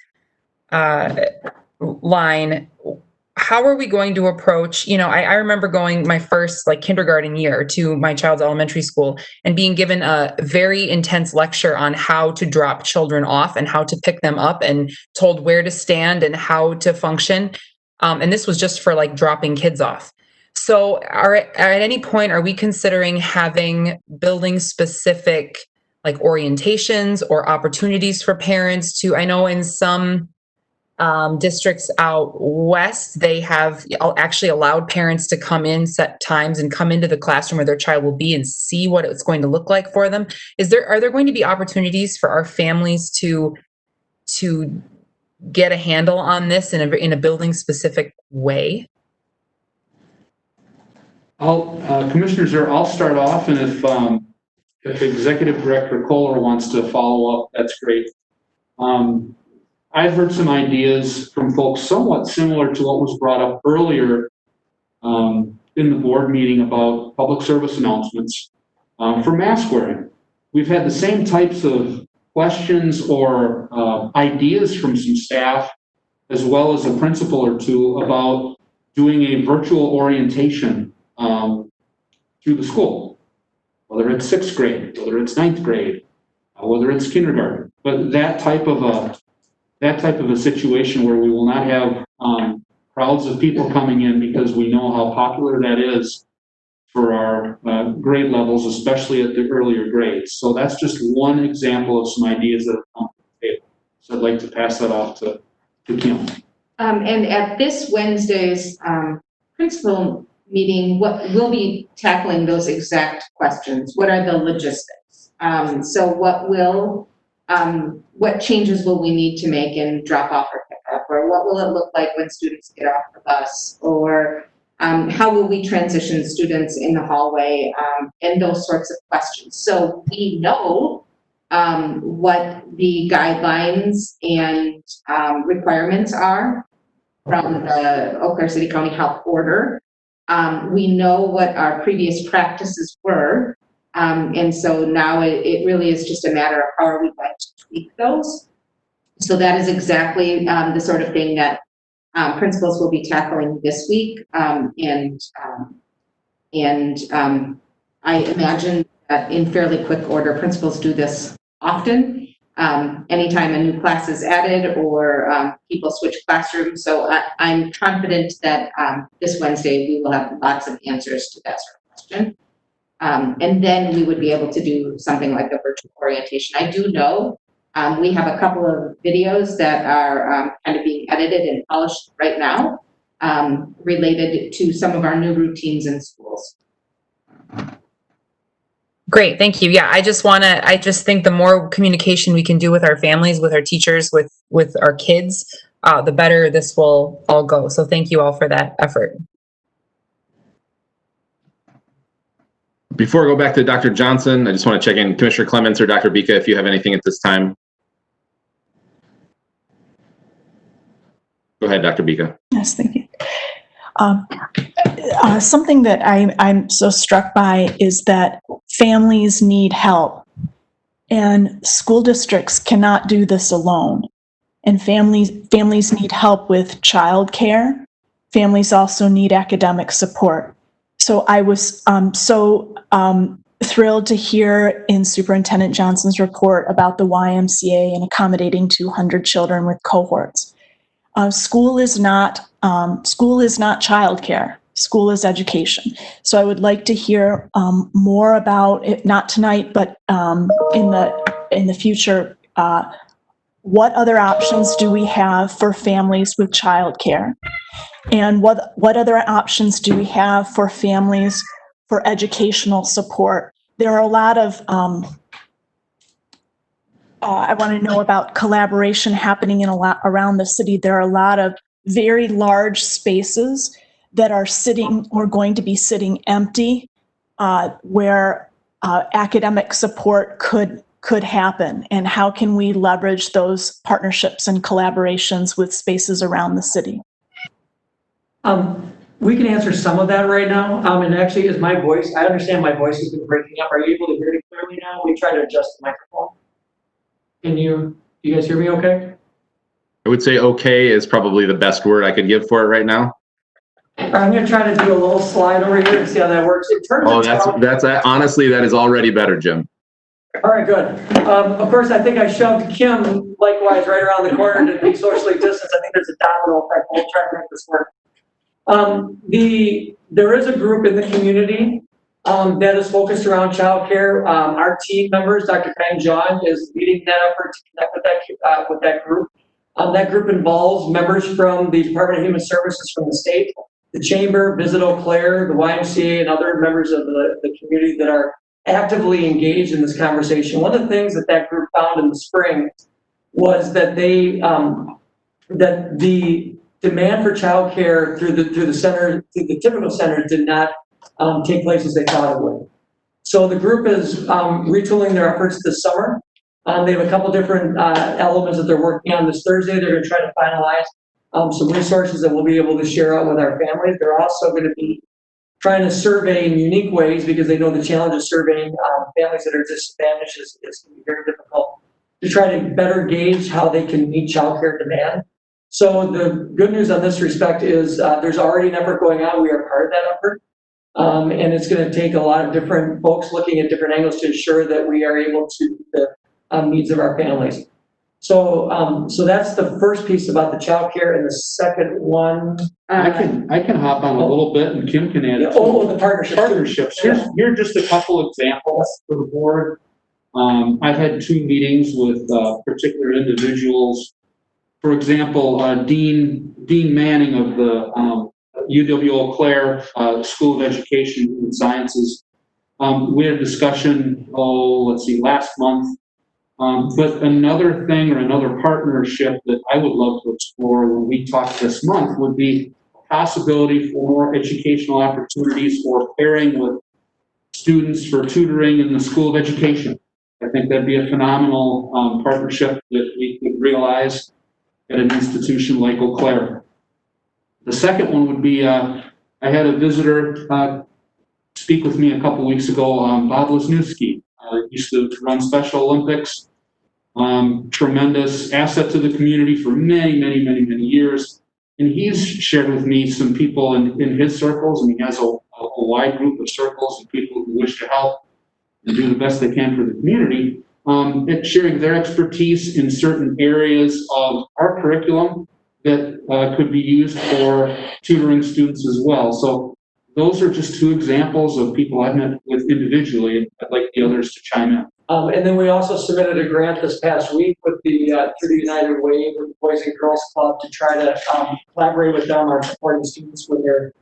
line, how are we going to approach, I remember going my first kindergarten year to my child's elementary school and being given a very intense lecture on how to drop children off and how to pick them up and told where to stand and how to function. And this was just for dropping kids off. So at any point, are we considering having building specific orientations or opportunities for parents to, I know in some districts out west, they have actually allowed parents to come in set times and come into the classroom where their child will be and see what it's going to look like for them. Are there going to be opportunities for our families to get a handle on this in a building specific way? Commissioners, I'll start off, and if Executive Director Kohler wants to follow up, that's great. I've heard some ideas from folks somewhat similar to what was brought up earlier in the board meeting about public service announcements for mask wearing. We've had the same types of questions or ideas from some staff, as well as a principal or two, about doing a virtual orientation through the school, whether it's 6th grade, whether it's 9th grade, whether it's kindergarten. But that type of a situation where we will not have crowds of people coming in, because we know how popular that is for our grade levels, especially at the earlier grades. So that's just one example of some ideas that have come to the table. So I'd like to pass that off to Kim. And at this Wednesday's principal meeting, we'll be tackling those exact questions. What are the logistics? So what changes will we need to make in drop off or pick up? Or what will it look like when students get off the bus? Or how will we transition students in the hallway? And those sorts of questions. So we know what the guidelines and requirements are from the Eau Claire City County Health Order. We know what our previous practices were. And so now it really is just a matter of how are we going to tweak those. So that is exactly the sort of thing that principals will be tackling this week. And I imagine that in fairly quick order, principals do this often. Anytime a new class is added or people switch classrooms. So I'm confident that this Wednesday we will have lots of answers to that sort of question. And then we would be able to do something like a virtual orientation. I do know we have a couple of videos that are kind of being edited and polished right now related to some of our new routines in schools. Great, thank you. Yeah, I just think the more communication we can do with our families, with our teachers, with our kids, the better this will all go. So thank you all for that effort. Before I go back to Dr. Johnson, I just want to check in Commissioner Clements or Dr. Bika if you have anything at this time. Go ahead, Dr. Bika. Yes, thank you. Something that I'm so struck by is that families need help, and school districts cannot do this alone. And families need help with childcare. Families also need academic support. So I was thrilled to hear in Superintendent Johnson's report about the YMCA and accommodating 200 children with cohorts. School is not childcare. School is education. So I would like to hear more about it, not tonight, but in the future. What other options do we have for families with childcare? And what other options do we have for families for educational support? There are a lot of, I want to know about collaboration happening around the city. There are a lot of very large spaces that are sitting or going to be sitting empty, where academic support could happen. And how can we leverage those partnerships and collaborations with spaces around the city? We can answer some of that right now. And actually, is my voice, I understand my voice has been breaking up. Are you able to hear me clearly now? We try to adjust the microphone. Can you guys hear me okay? I would say okay is probably the best word I could give for it right now. I'm going to try to do a little slide over here to see how that works. That's honestly, that is already better, Jim. All right, good. Of course, I think I shoved Kim likewise right around the corner to be socially distanced. I think there's a domino effect. We'll try to make this work. There is a group in the community that is focused around childcare. Our team members, Dr. Kang John, is leading that effort to connect with that group. That group involves members from the Department of Human Services from the state, the Chamber, Visit Eau Claire, the YMCA, and other members of the community that are actively engaged in this conversation. One of the things that group found in the spring was that that the demand for childcare through the center, through the typical centers, did not take place as they thought it would. So the group is retooling their efforts this summer. They have a couple different elements that they're working on. This Thursday, they're going to try to finalize some resources that we'll be able to share out with our families. They're also going to be trying to survey in unique ways, because they know the challenge of surveying families that are disadvantaged is going to be very difficult, to try to better gauge how they can meet childcare demand. So the good news on this respect is there's already an effort going on. We are part of that effort. And it's going to take a lot of different folks looking at different angles to ensure that we are able to meet the needs of our families. So, so that's the first piece about the childcare, and the second one. I can hop on a little bit, and Kim can add. The partnerships. Partnerships. Here are just a couple examples for the board. I've had 2 meetings with particular individuals. For example, Dean Manning of the UW Eau Claire School of Education and Sciences. We had a discussion, last month. But another thing, or another partnership that I would love to explore when we talk this month, would be a possibility for more educational opportunities or pairing with students for tutoring in the School of Education. I think that'd be a phenomenal partnership that we could realize at an institution like Eau Claire. The second one would be, I had a visitor speak with me a couple weeks ago, Bob Wisniewski. Used to run Special Olympics. Tremendous asset to the community for many years. And he's shared with me some people in his circles, and he has a wide group of circles and people who wish to help and do the best they can for the community, at sharing their expertise in certain areas of our curriculum that could be used for tutoring students as well. So those are just 2 examples of people I've met with individually, and I'd like the others to chime in. And then we also submitted a grant this past week with through the United Way with the Boys and Girls Club to try to collaborate with them on supporting students when they're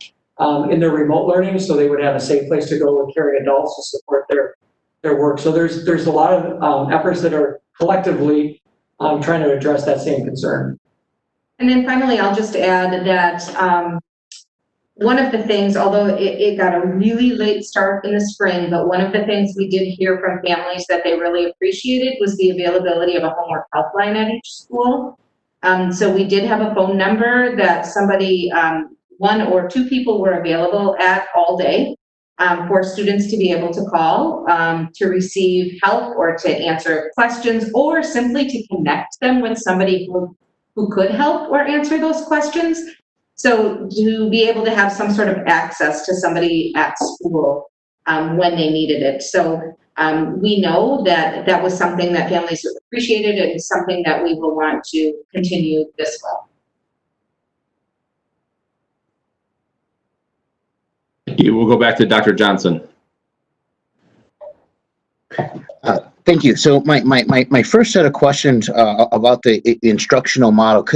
in their remote learning, so they would have a safe place to go with caring adults to support their work. So there's a lot of efforts that are collectively trying to address that same concern. And then finally, I'll just add that one of the things, although it got a really late start in the spring, but one of the things we did hear from families that they really appreciated was the availability of a homework helpline at each school. So we did have a phone number that somebody, 1 or 2 people were available at all day for students to be able to call to receive help or to answer questions, or simply to connect them with somebody who could help or answer those questions. So to be able to have some sort of access to somebody at school when they needed it. So we know that that was something that families appreciated, and something that we will want to continue this fall. Thank you. We'll go back to Dr. Johnson. Thank you. So my first set of questions about the instructional model,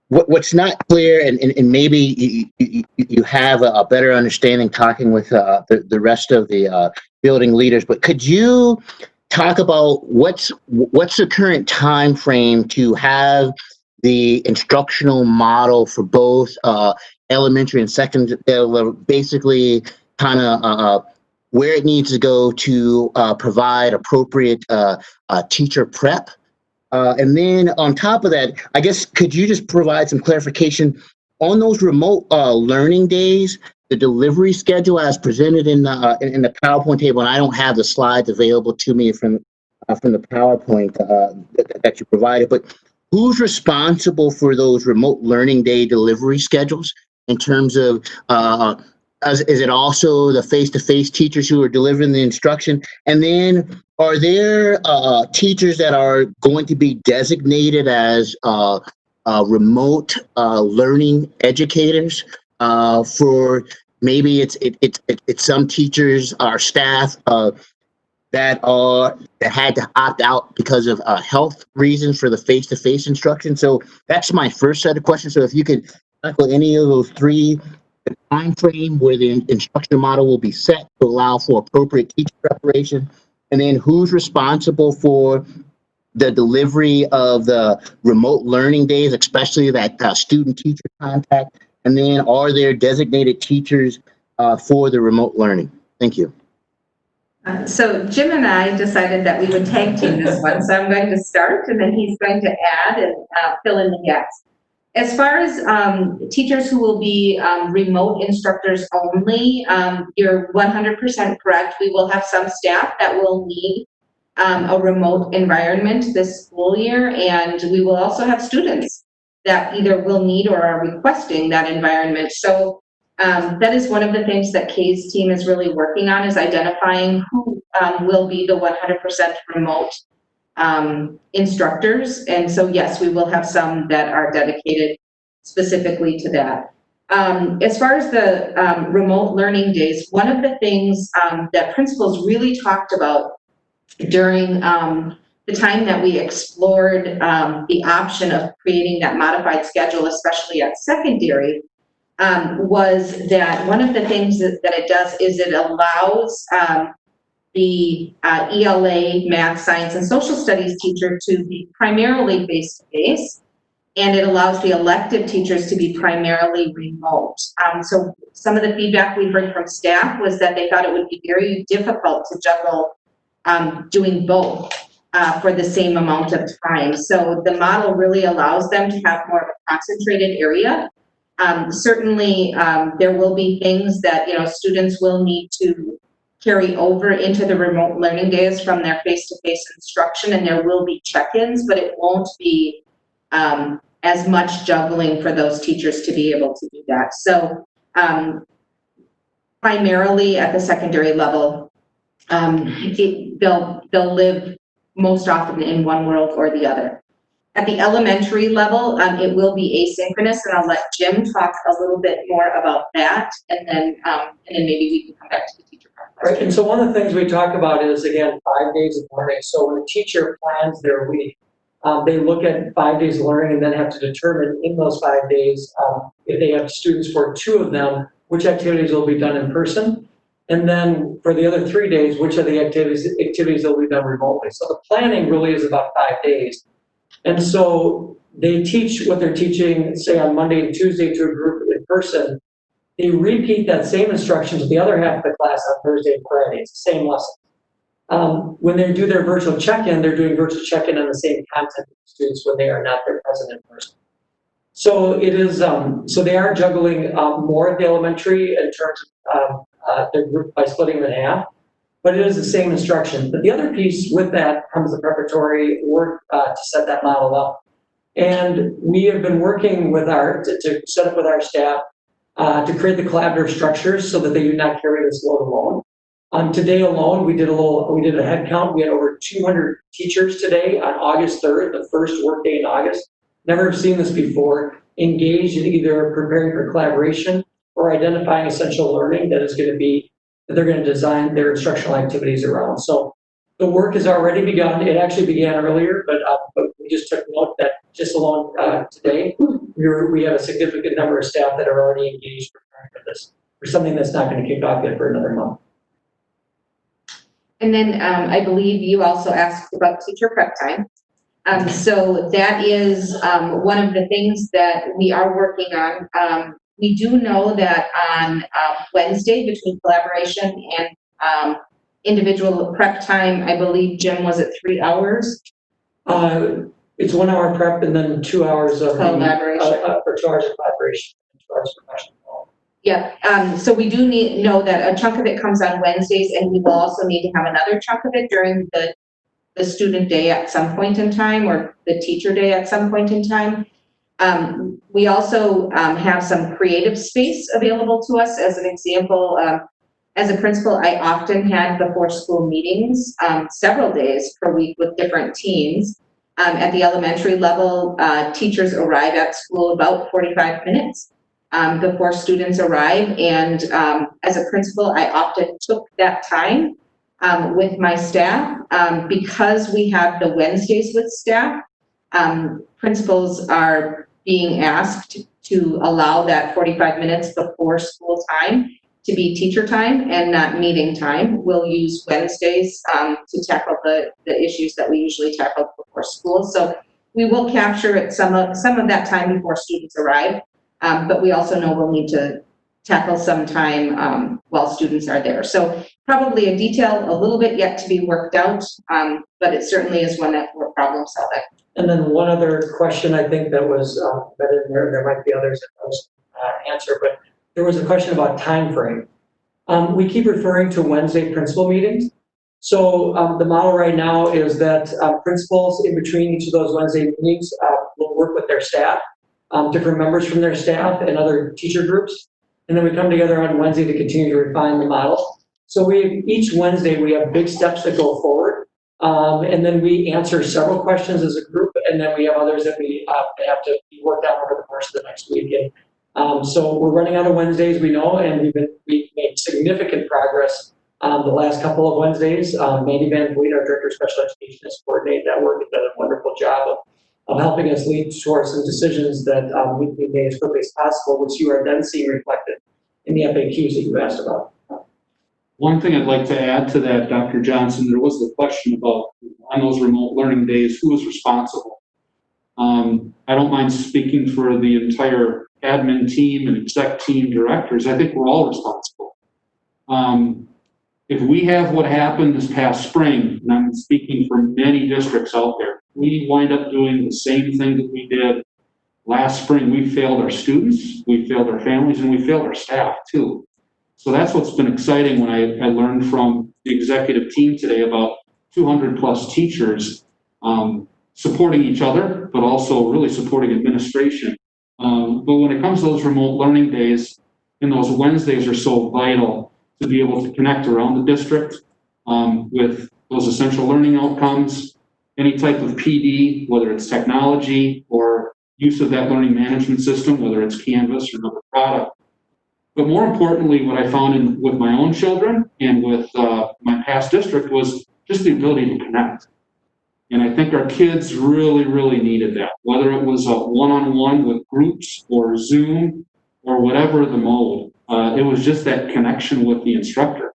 what's not clear, and maybe you have a better understanding talking with the rest of the building leaders, but could you talk about what's the current time frame to have the instructional model for both elementary and secondary level, basically kind of where it needs to go to provide appropriate teacher prep? And then on top of that, I guess, could you just provide some clarification on those remote learning days, the delivery schedule as presented in the PowerPoint table? And I don't have the slides available to me from the PowerPoint that you provided, but who's responsible for those remote learning day delivery schedules in terms of, is it also the face-to-face teachers who are delivering the instruction? And then are there teachers that are going to be designated as remote learning educators for maybe it's some teachers or staff that had to opt out because of health reasons for the face-to-face instruction? So that's my first set of questions. So if you could tackle any of those 3, the time frame where the instruction model will be set to allow for appropriate teacher preparation, and then who's responsible for the delivery of the remote learning days, especially that student-teacher contact, and then are there designated teachers for the remote learning? Thank you. So Jim and I decided that we would tag team this one, so I'm going to start, and then he's going to add and fill in the gaps. As far as teachers who will be remote instructors only, you're 100% correct. We will have some staff that will need a remote environment this school year, and we will also have students that either will need or are requesting that environment. So That is one of the things that Kay's team is really working on, is identifying who will be the 100% remote instructors. And so, yes, we will have some that are dedicated specifically to that. As far as the remote learning days, one of the things that principals really talked about during the time that we explored the option of creating that modified schedule, especially at secondary, was that one of the things that it does is it allows the ELA, math, science, and social studies teacher to be primarily face-to-face, and it allows the elective teachers to be primarily remote. So some of the feedback we heard from staff was that they thought it would be very difficult to juggle doing both for the same amount of time. So the model really allows them to have more of a concentrated area. Certainly, there will be things that, students will need to carry over into the remote learning days from their face-to-face instruction, and there will be check-ins, but it won't be as much juggling for those teachers to be able to do that. So primarily at the secondary level, they'll live most often in one world or the other. At the elementary level, it will be asynchronous, and I'll let Jim talk a little bit more about that, and then maybe we can come back to the teacher part. Right, and so one of the things we talk about is, again, 5 days of learning. So when a teacher plans their week, they look at 5 days of learning and then have to determine in those 5 days, if they have students for 2 of them, which activities will be done in person. And then for the other 3 days, which are the activities that will be done remotely. So the planning really is about 5 days. And so they teach what they're teaching, say on Monday and Tuesday to a group in person. They repeat that same instruction to the other half of the class on Thursday and Friday. It's the same lesson. When they do their virtual check-in, they're doing virtual check-in on the same content with students when they are not there present in person. So it is. So they are juggling more at the elementary in terms of their group by splitting them in half. But it is the same instruction. But the other piece with that comes the preparatory work to set that model up. And we have been working with to set up with our staff to create the collaborative structures so that they do not carry this load alone. Today alone, we did a head count. We had over 200 teachers today on August 3rd, the first work day in August. Never have seen this before. Engaged in either preparing for collaboration or identifying essential learning that they're going to design their instructional activities around. So the work has already begun. It actually began earlier, but we just took note that just alone today, we have a significant number of staff that are already engaged preparing for this, for something that's not going to kick off yet for another month. And then I believe you also asked about teacher prep time. So that is one of the things that we are working on. We do know that on Wednesday, between collaboration and individual prep time, I believe, Jim, was it 3 hours? It's 1 hour prep and then 2 hours of collaboration. For 2 hours of collaboration, 2 hours of professional. Yeah, so we do know that a chunk of it comes on Wednesdays, and we will also need to have another chunk of it during the student day at some point in time, or the teacher day at some point in time. We also have some creative space available to us. As an example, as a principal, I often had before school meetings several days per week with different teams. At the elementary level, teachers arrive at school about 45 minutes before students arrive. And as a principal, I often took that time with my staff. Because we have the Wednesdays with staff, principals are being asked to allow that 45 minutes before school time to be teacher time and not meeting time. We'll use Wednesdays to tackle the issues that we usually tackle before school. So we will capture it some of that time before students arrive, but we also know we'll need to tackle some time while students are there. So probably a detail a little bit yet to be worked out, but it certainly is one that we're problem solving. And then one other question I think that was embedded in there might be others that I was answer, but there was a question about time frame. We keep referring to Wednesday principal meetings. So the model right now is that principals in between each of those Wednesday meetings will work with their staff, different members from their staff and other teacher groups And then we come together on Wednesday to continue to refine the model. So each Wednesday, we have big steps that go forward. And then we answer several questions as a group, and then we have others that we have to work out over the course of the next week. And so we're running out of Wednesdays, we know, and we've made significant progress the last couple of Wednesdays. Mandy Van Vliet, our Director of Special Education, has coordinated that work and done a wonderful job of helping us lead towards some decisions that we made as quickly as possible, which you are then seeing reflected in the FAQs that you asked about. One thing I'd like to add to that, Dr. Johnson, there was the question about on those remote learning days, who was responsible? I don't mind speaking for the entire admin team and exec team directors. I think we're all responsible. If we have what happened this past spring, and I'm speaking for many districts out there, we wind up doing the same thing that we did last spring. We failed our students, we failed our families, and we failed our staff too. So that's what's been exciting when I learned from the executive team today about 200 plus teachers supporting each other, but also really supporting administration. But when it comes to those remote learning days, and those Wednesdays are so vital to be able to connect around the district with those essential learning outcomes, any type of PD, whether it's technology or use of that learning management system, whether it's Canvas or another product. But more importantly, what I found with my own children and with my past district was just the ability to connect. And I think our kids really, really needed that, whether it was a one-on-one with groups or Zoom or whatever the mode. It was just that connection with the instructor.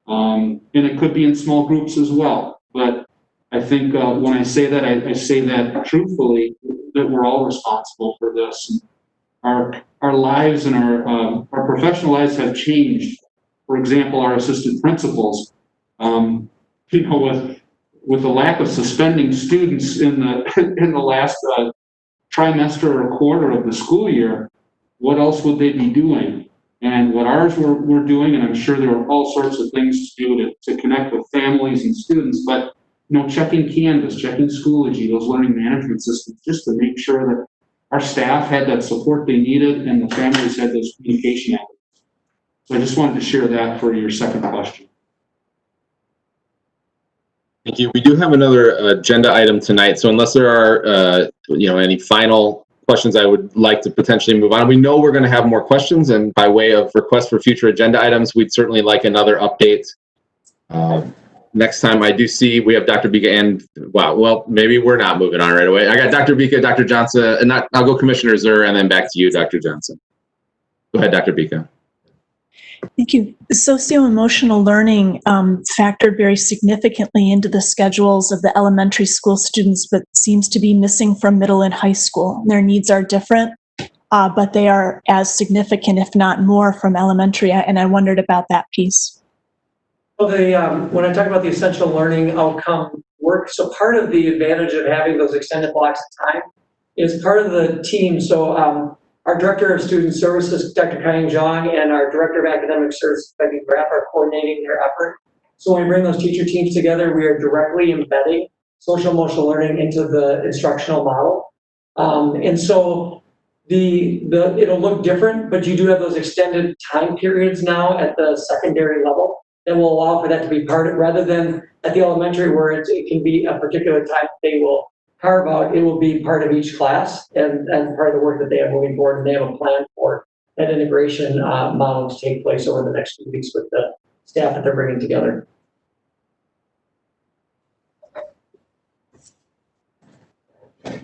And it could be in small groups as well. But I think when I say that, I say that truthfully, that we're all responsible for this. Our lives and our professional lives have changed. For example, our assistant principals, with the lack of suspending students in the last trimester or quarter of the school year, what else would they be doing? And what ours were doing, and I'm sure there were all sorts of things to do to connect with families and students, but checking Canvas, checking Schoology, those learning management systems, just to make sure that our staff had that support they needed and the families had those communication avenues. So I just wanted to share that for your second question. Thank you. We do have another agenda item tonight, so unless there are any final questions, I would like to potentially move on. We know we're going to have more questions, and by way of request for future agenda items, we'd certainly like another update. Next time I do see we have Dr. Bika and, wow, well, maybe we're not moving on right away. I got Dr. Bika, Dr. Johnson, and I'll go Commissioner Zur, and then back to you, Dr. Johnson. Go ahead, Dr. Bika. Thank you. Socio-emotional learning factored very significantly into the schedules of the elementary school students, but seems to be missing from middle and high school. Their needs are different, but they are as significant, if not more, from elementary, and I wondered about that piece. Well, when I talk about the essential learning outcome work, so part of the advantage of having those extended blocks of time is part of the team. So our Director of Student Services, Dr. Kaying Zhang, and our Director of Academic Services, Becky Graff, are coordinating their effort. So when we bring those teacher teams together, we are directly embedding social emotional learning into the instructional model. And so it'll look different, but you do have those extended time periods now at the secondary level that will allow for that to be part of, rather than at the elementary where it can be a particular time they will carve out. It will be part of each class and part of the work that they have moving forward, and they have a plan for that integration model to take place over the next few weeks with the staff that they're bringing together.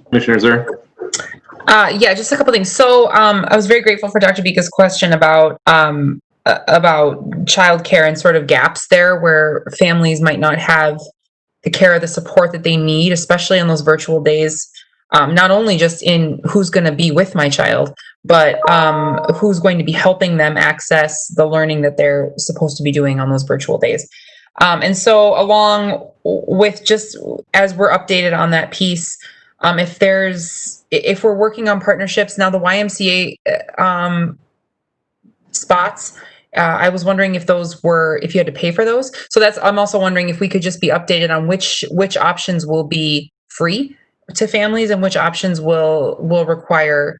Commissioner Zur? Yeah, just a couple things. So I was very grateful for Dr. Bika's question about childcare and sort of gaps there where families might not have the care or the support that they need, especially on those virtual days. Not only just in who's going to be with my child, but who's going to be helping them access the learning that they're supposed to be doing on those virtual days. And so along with just as we're updated on that piece, if we're working on partnerships now, the YMCA spots, I was wondering if you had to pay for those. So I'm also wondering if we could just be updated on which options will be free to families and which options will require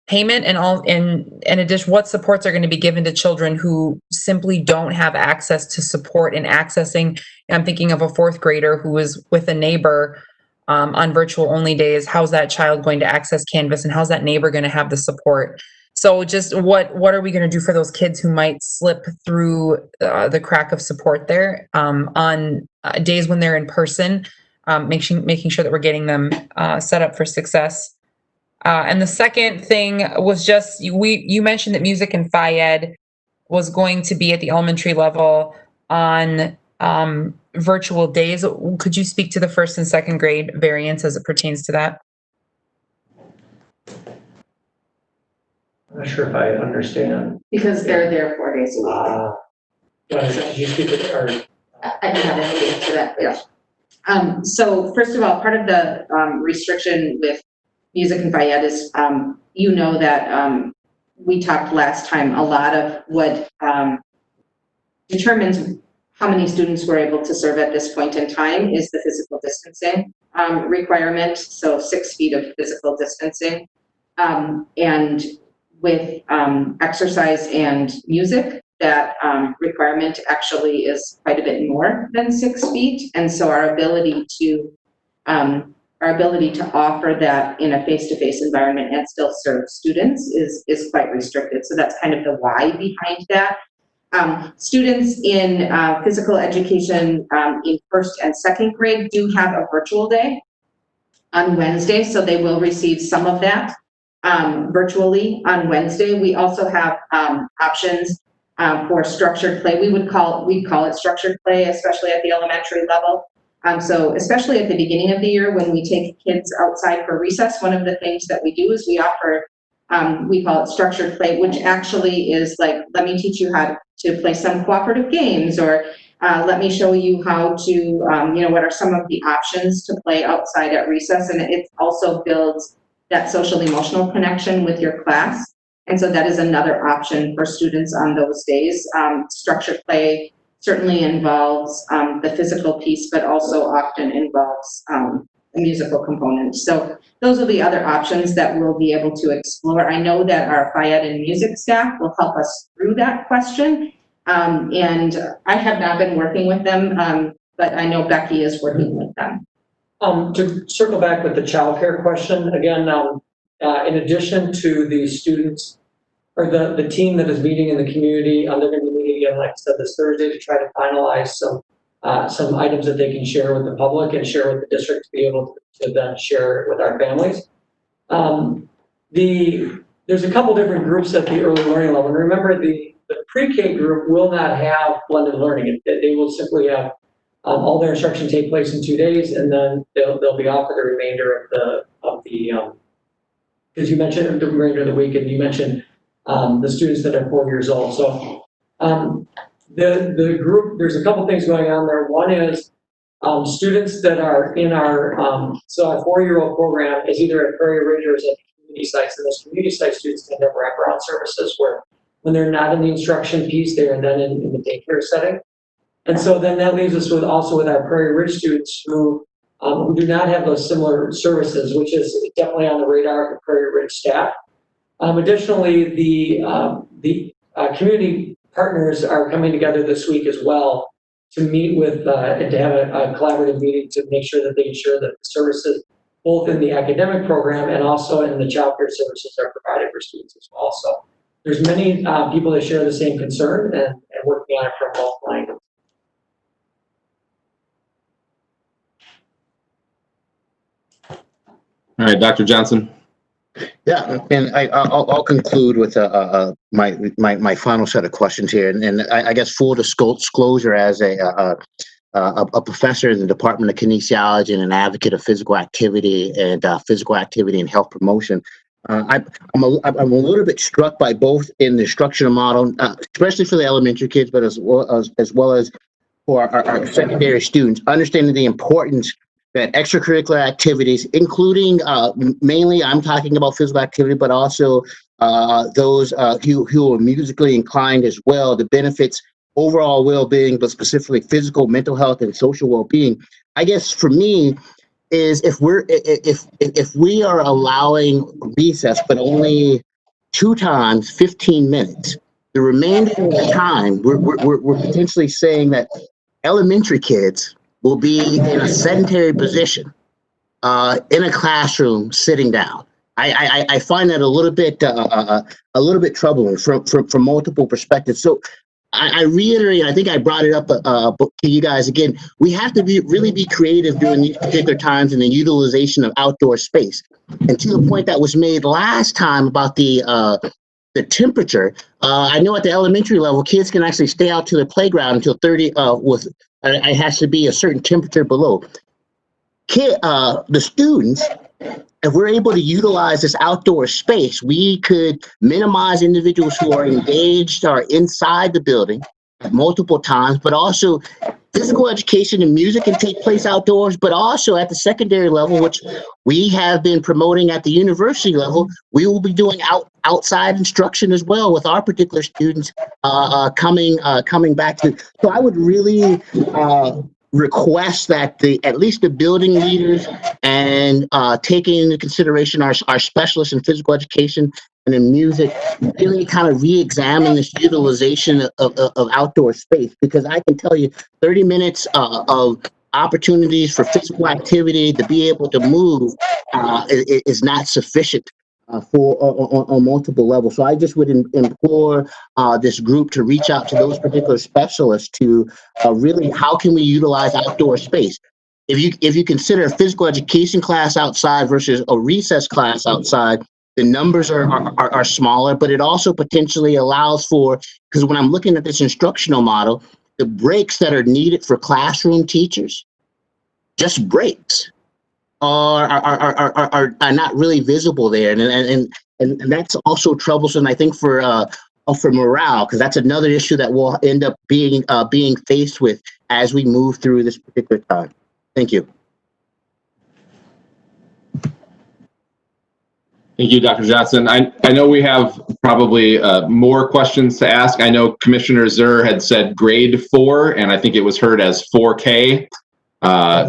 payment and all, in addition, what supports are going to be given to children who simply don't have access to support and accessing. I'm thinking of a fourth grader who was with a neighbor on virtual only days. How's that child going to access Canvas, and how's that neighbor going to have the support? So just what are we going to do for those kids who might slip through the crack of support there on days when they're in person, making sure that we're getting them set up for success. And the second thing was just, you mentioned that music and Phi-Ed was going to be at the elementary level on virtual days. Could you speak to the first and second grade variants as it pertains to that? I'm not sure if I understand. Because they're there 4 days a week. Did you speak to it, or? I didn't have anything to that, yeah. So first of all, part of the restriction with music and Phi-Ed is, you know that we talked last time, a lot of what determines how many students we're able to serve at this point in time is the physical distancing requirement, so 6 feet of physical distancing. And with exercise and music, that requirement actually is quite a bit more than 6 feet. And so our ability to offer that in a face-to-face environment and still serve students is quite restricted. So that's kind of the why behind that. Students in physical education in first and second grade do have a virtual day on Wednesday, so they will receive some of that virtually on Wednesday. We also have options for structured play. We'd call it structured play, especially at the elementary level. So especially at the beginning of the year when we take kids outside for recess, one of the things that we do is we offer, we call it structured play, which actually is like, let me teach you how to play some cooperative games, or let me show you how to, what are some of the options to play outside at recess. And it also builds that social emotional connection with your class. And so that is another option for students on those days. Structured play certainly involves the physical piece, but also often involves a musical component. So those are the other options that we'll be able to explore. I know that our Phi-Ed and music staff will help us through that question. And I have not been working with them, but I know Becky is working with them. To circle back with the childcare question, again, in addition to the students or the team that is meeting in the community, they're going to be meeting again, like I said, this Thursday to try to finalize some items that they can share with the public and share with the district to be able to then share with our families. There's a couple different groups at the early learning level. And remember, the pre-K group will not have blended learning. They will simply have all their instruction take place in 2 days, and then they'll be off for the remainder of the because you mentioned the remainder of the week, and you mentioned the students that are 4 years old. So the group, there's a couple things going on there. One is students that are in our so our 4-year-old program is either at Prairie Ridge or is at community sites, and those community site students tend to have wraparound services where when they're not in the instruction piece, they are then in the daycare setting. And so then that leaves us with our Prairie Ridge students who do not have those similar services, which is definitely on the radar of the Prairie Ridge staff. Additionally, the community partners are coming together this week as well to meet with and to have a collaborative meeting to make sure that they ensure that the services, both in the academic program and also in the child care services, are provided for students as well. So there's many people that share the same concern and working on it from both angles. All right, Dr. Johnson. Yeah, and I'll conclude with my final set of questions here, and I guess full disclosure as a professor in the Department of Kinesiology and an advocate of physical activity and health promotion. I'm a little bit struck by both in the instructional model, especially for the elementary kids, but as well as for our secondary students, understanding the importance that extracurricular activities, including mainly I'm talking about physical activity, but also those who are musically inclined as well, the benefits, overall well-being, but specifically physical, mental health, and social well-being. I guess for me is if we are allowing recess, but only 2 times 15 minutes. The remainder of the time, we're potentially saying that elementary kids will be in a sedentary position in a classroom sitting down. I find that a little bit troubling from multiple perspectives. So I reiterate, I think I brought it up to you guys again. We have to really be creative during these particular times in the utilization of outdoor space. And to the point that was made last time about the temperature, I know at the elementary level, kids can actually stay out to the playground until 30 it has to be a certain temperature below. The students, if we're able to utilize this outdoor space, we could minimize individuals who are engaged or inside the building at multiple times, but also physical education and music can take place outdoors, but also at the secondary level, which we have been promoting at the university level, we will be doing outside instruction as well with our particular students coming back to. So I would really request that at least the building leaders and taking into consideration our specialists in physical education and in music, really kind of re-examine this utilization of outdoor space, because I can tell you 30 minutes of opportunities for physical activity to be able to move is not sufficient on multiple levels. So I just would implore this group to reach out to those particular specialists to really, how can we utilize outdoor space? If you consider a physical education class outside versus a recess class outside, the numbers are smaller, but it also potentially allows for, because when I'm looking at this instructional model, the breaks that are needed for classroom teachers, just breaks, are not really visible there, and that's also troublesome, I think, for morale, because that's another issue that we'll end up being faced with as we move through this particular time. Thank you. Thank you, Dr. Johnson. I know we have probably more questions to ask. I know Commissioner Zur had said grade 4, and I think it was heard as 4K.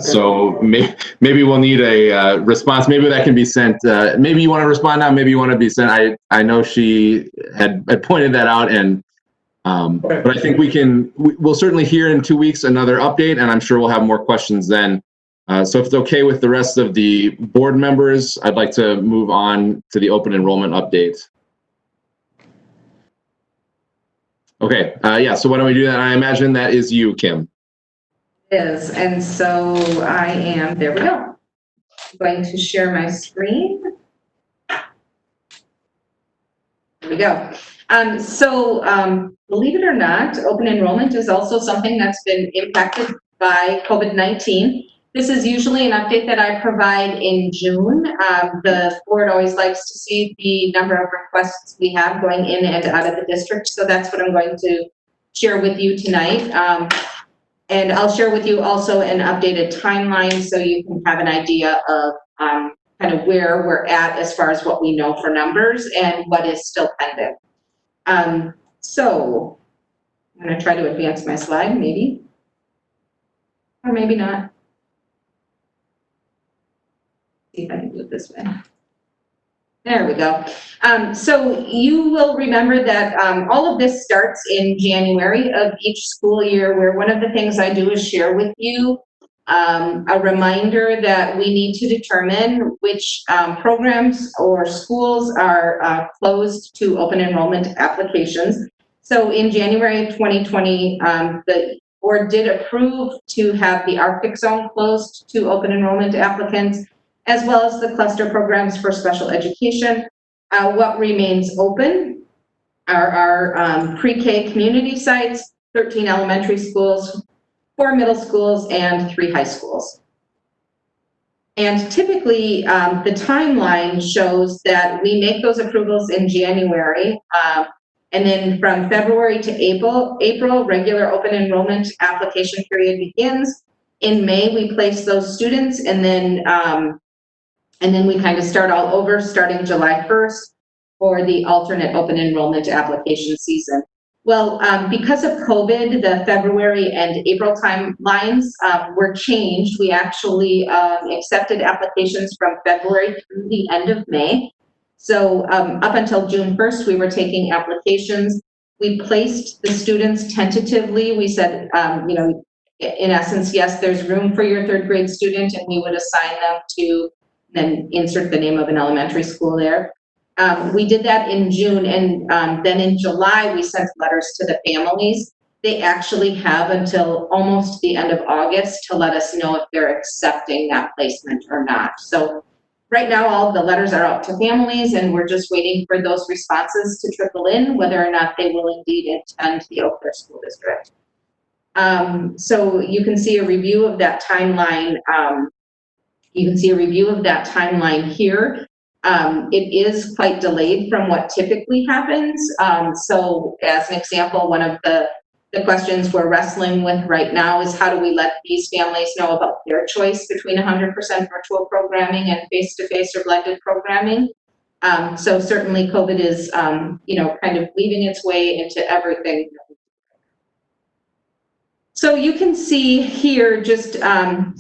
So maybe we'll need a response. Maybe that can be sent. Maybe you want to respond now. Maybe you want to be sent. I know she had pointed that out, and but I think we'll certainly hear in 2 weeks another update, and I'm sure we'll have more questions then. So if it's okay with the rest of the board members, I'd like to move on to the open enrollment update. Okay, yeah, so why don't we do that? I imagine that is you, Kim. Is, and so I am, there we go. I'm going to share my screen. There we go. Believe it or not, open enrollment is also something that's been impacted by COVID-19. This is usually an update that I provide in June. The board always likes to see the number of requests we have going in and out of the district, so that's what I'm going to share with you tonight. And I'll share with you also an updated timeline so you can have an idea of kind of where we're at as far as what we know for numbers and what is still pending. So I'm going to try to advance my slide, maybe, or maybe not. See if I can do it this way. There we go. So you will remember that all of this starts in January of each school year, where one of the things I do is share with you a reminder that we need to determine which programs or schools are closed to open enrollment applications. So in January of 2020, the board did approve to have the Arctic Zone closed to open enrollment applicants, as well as the cluster programs for special education. What remains open are our pre-K community sites, 13 elementary schools, 4 middle schools, and 3 high schools. And typically, the timeline shows that we make those approvals in January, and then from February to April, regular open enrollment application period begins. In May, we place those students, and then we kind of start all over starting July 1st for the alternate open enrollment application season. Well, because of COVID, the February and April timelines were changed. We actually accepted applications from February through the end of May. So up until June 1st, we were taking applications. We placed the students tentatively. We said, in essence, yes, there's room for your third grade student, and we would assign them to, then insert the name of an elementary school there. We did that in June, and then in July, we sent letters to the families. They actually have until almost the end of August to let us know if they're accepting that placement or not. So right now, all of the letters are out to families, and we're just waiting for those responses to trickle in, whether or not they will indeed attend the Eau Claire School District. So you can see a review of that timeline. Here. It is quite delayed from what typically happens. So as an example, one of the questions we're wrestling with right now is how do we let these families know about their choice between 100% virtual programming and face-to-face or blended programming. So certainly COVID is, kind of weaving its way into everything. So you can see here just a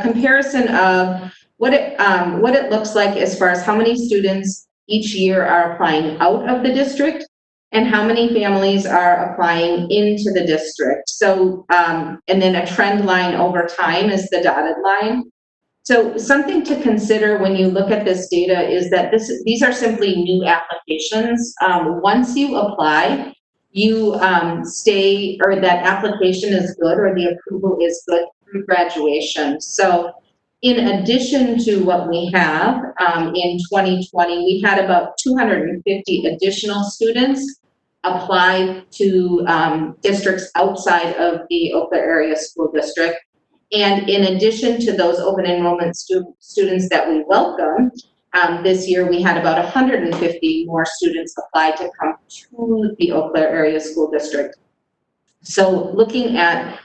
comparison of what it looks like as far as how many students each year are applying out of the district and how many families are applying into the district. So, and then a trend line over time is the dotted line. So something to consider when you look at this data is that these are simply new applications. Once you apply, you stay, or that application is good, or the approval is good through graduation. So in addition to what we have in 2020, we had about 250 additional students apply to districts outside of the Eau Claire Area School District. And in addition to those open enrollment students that we welcome, this year we had about 150 more students apply to come to the Eau Claire Area School District. So looking at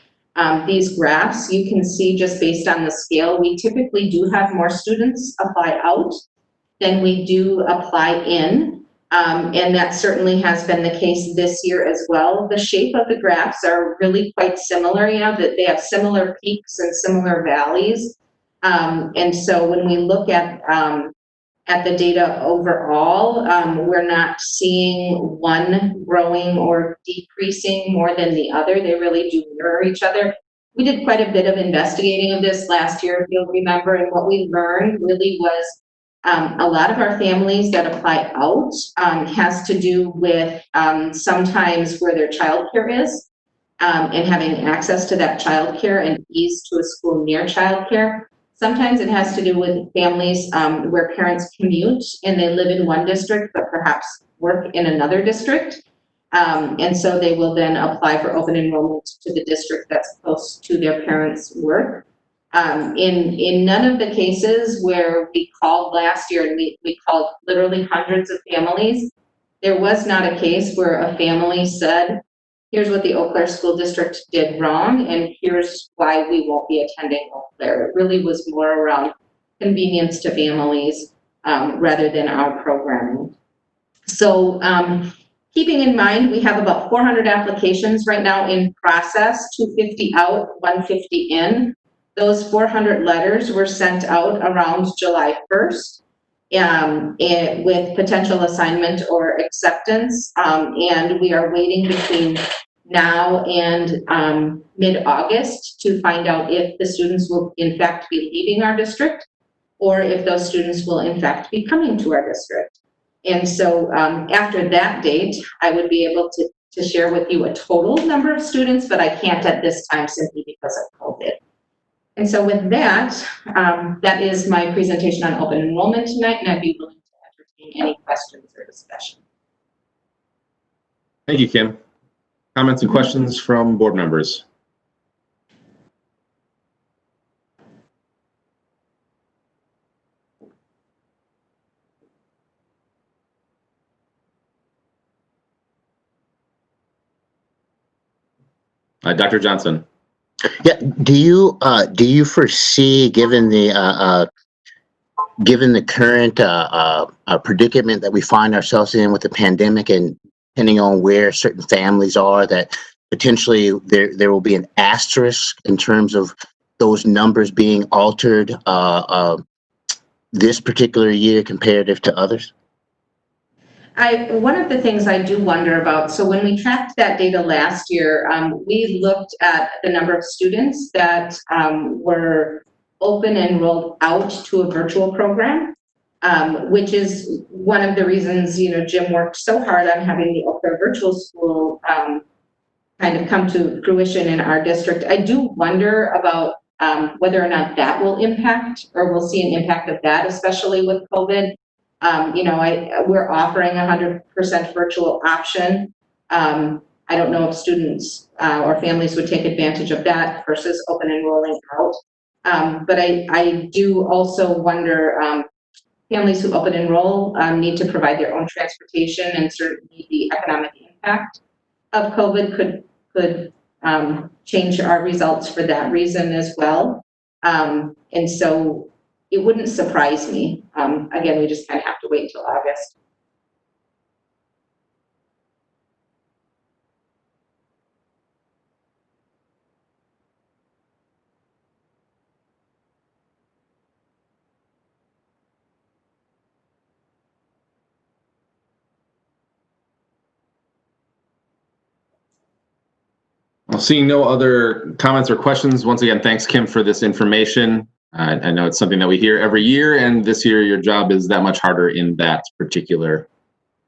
these graphs, you can see just based on the scale, we typically do have more students apply out than we do apply in. And that certainly has been the case this year as well. The shape of the graphs are really quite similar, that they have similar peaks and similar valleys. And so when we look at the data overall, we're not seeing one growing or decreasing more than the other. They really do mirror each other. We did quite a bit of investigating of this last year, if you'll remember, and what we learned really was a lot of our families that apply out has to do with sometimes where their childcare is and having access to that childcare and ease to a school near childcare. Sometimes it has to do with families where parents commute and they live in one district but perhaps work in another district. And so they will then apply for open enrollment to the district that's close to their parents' work. In none of the cases where we called last year, and we called literally hundreds of families, there was not a case where a family said, here's what the Eau Claire School District did wrong, and here's why we won't be attending Eau Claire. It really was more around convenience to families rather than our programming. So keeping in mind, we have about 400 applications right now in process, 250 out, 150 in. Those 400 letters were sent out around July 1st with potential assignment or acceptance. And we are waiting between now and mid-August to find out if the students will in fact be leaving our district or if those students will in fact be coming to our district. And so after that date, I would be able to share with you a total number of students, but I can't at this time simply because of COVID. And so with that, that is my presentation on open enrollment tonight, and I'd be willing to entertain any questions or discussion. Thank you, Kim. Comments and questions from board members? Dr. Johnson. Yeah. Do you foresee, given the current predicament that we find ourselves in with the pandemic, and depending on where certain families are, that potentially there will be an asterisk in terms of those numbers being altered this particular year comparative to others? One of the things I do wonder about, so when we tracked that data last year, we looked at the number of students that were open and rolled out to a virtual program, which is one of the reasons, Jim worked so hard on having the Oak Cliff virtual school kind of come to fruition in our district. I do wonder about whether or not that will impact, or we'll see an impact of that, especially with COVID. We're offering 100% virtual option. I don't know if students or families would take advantage of that versus open enrolling out. But I do also wonder, families who open enroll need to provide their own transportation, and certainly the economic impact of COVID could change our results for that reason as well. And so it wouldn't surprise me. Again, we just kind of have to wait until August. Well, seeing no other comments or questions, once again, thanks, Kim, for this information. I know it's something that we hear every year, and this year your job is that much harder in that particular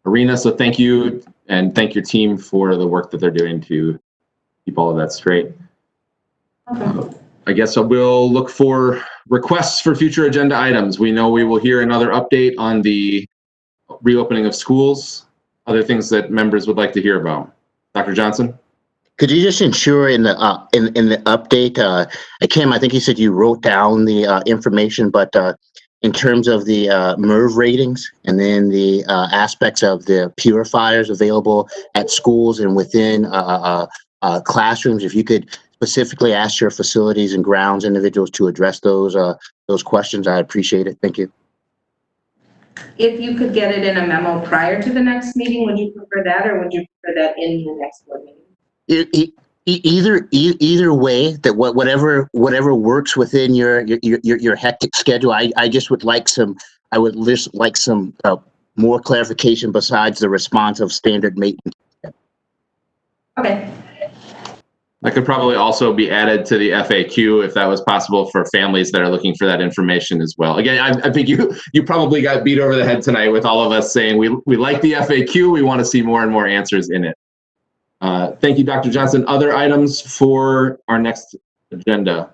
arena. So thank you, and thank your team for the work that they're doing to keep all of that straight. Okay. I guess I will look for requests for future agenda items. We know we will hear another update on the reopening of schools, other things that members would like to hear about. Dr. Johnson? Could you just ensure in the update, Kim, I think you said you wrote down the information, but in terms of the MERV ratings and then the aspects of the purifiers available at schools and within classrooms, if you could specifically ask your facilities and grounds individuals to address those questions, I appreciate it. Thank you. If you could get it in a memo prior to the next meeting, would you prefer that, or would you prefer that in the next board meeting? Either way, that whatever works within your hectic schedule. I just would like some more clarification besides the response of standard maintenance. Okay. That could probably also be added to the FAQ if that was possible for families that are looking for that information as well. Again, I think you probably got beat over the head tonight with all of us saying we like the FAQ, we want to see more and more answers in it. Thank you, Dr. Johnson. Other items for our next agenda?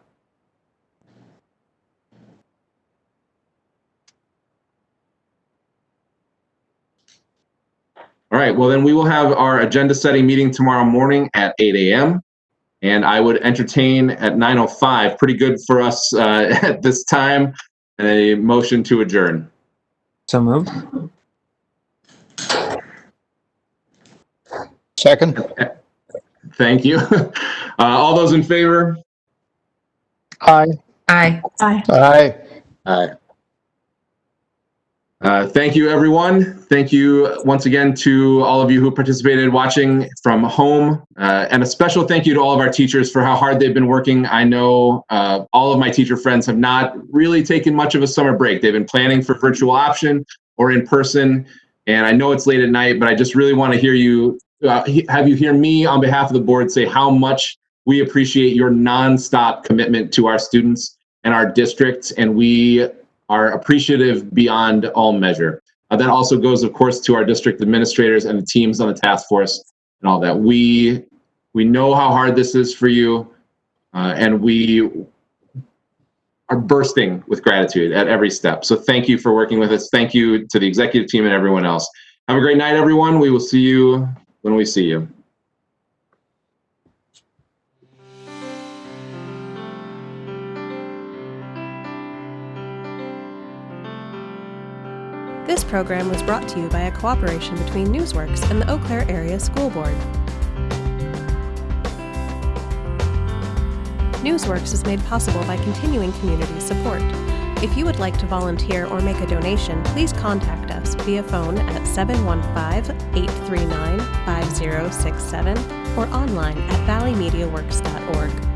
All right, well then we will have our agenda setting meeting tomorrow morning at 8 a.m. And I would entertain at 9:05, pretty good for us at this time, a motion to adjourn. So moved. Second. Thank you. All those in favor? Aye. Aye. Aye. Aye. Aye. Thank you, everyone. Thank you once again to all of you who participated watching from home. And a special thank you to all of our teachers for how hard they've been working. I know all of my teacher friends have not really taken much of a summer break. They've been planning for virtual option or in person. And I know it's late at night, but I just really want to hear you, have you hear me on behalf of the board say how much we appreciate your nonstop commitment to our students and our district. And we are appreciative beyond all measure. That also goes, of course, to our district administrators and the teams on the task force and all that. We know how hard this is for you, and we are bursting with gratitude at every step. So thank you for working with us. Thank you to the executive team and everyone else. Have a great night, everyone. We will see you when we see you. This program was brought to you by a cooperation between Newsworks and the Eau Claire Area School Board. Newsworks is made possible by continuing community support. If you would like to volunteer or make a donation, please contact us via phone at 715-839-5067 or online at valleymediaworks.org.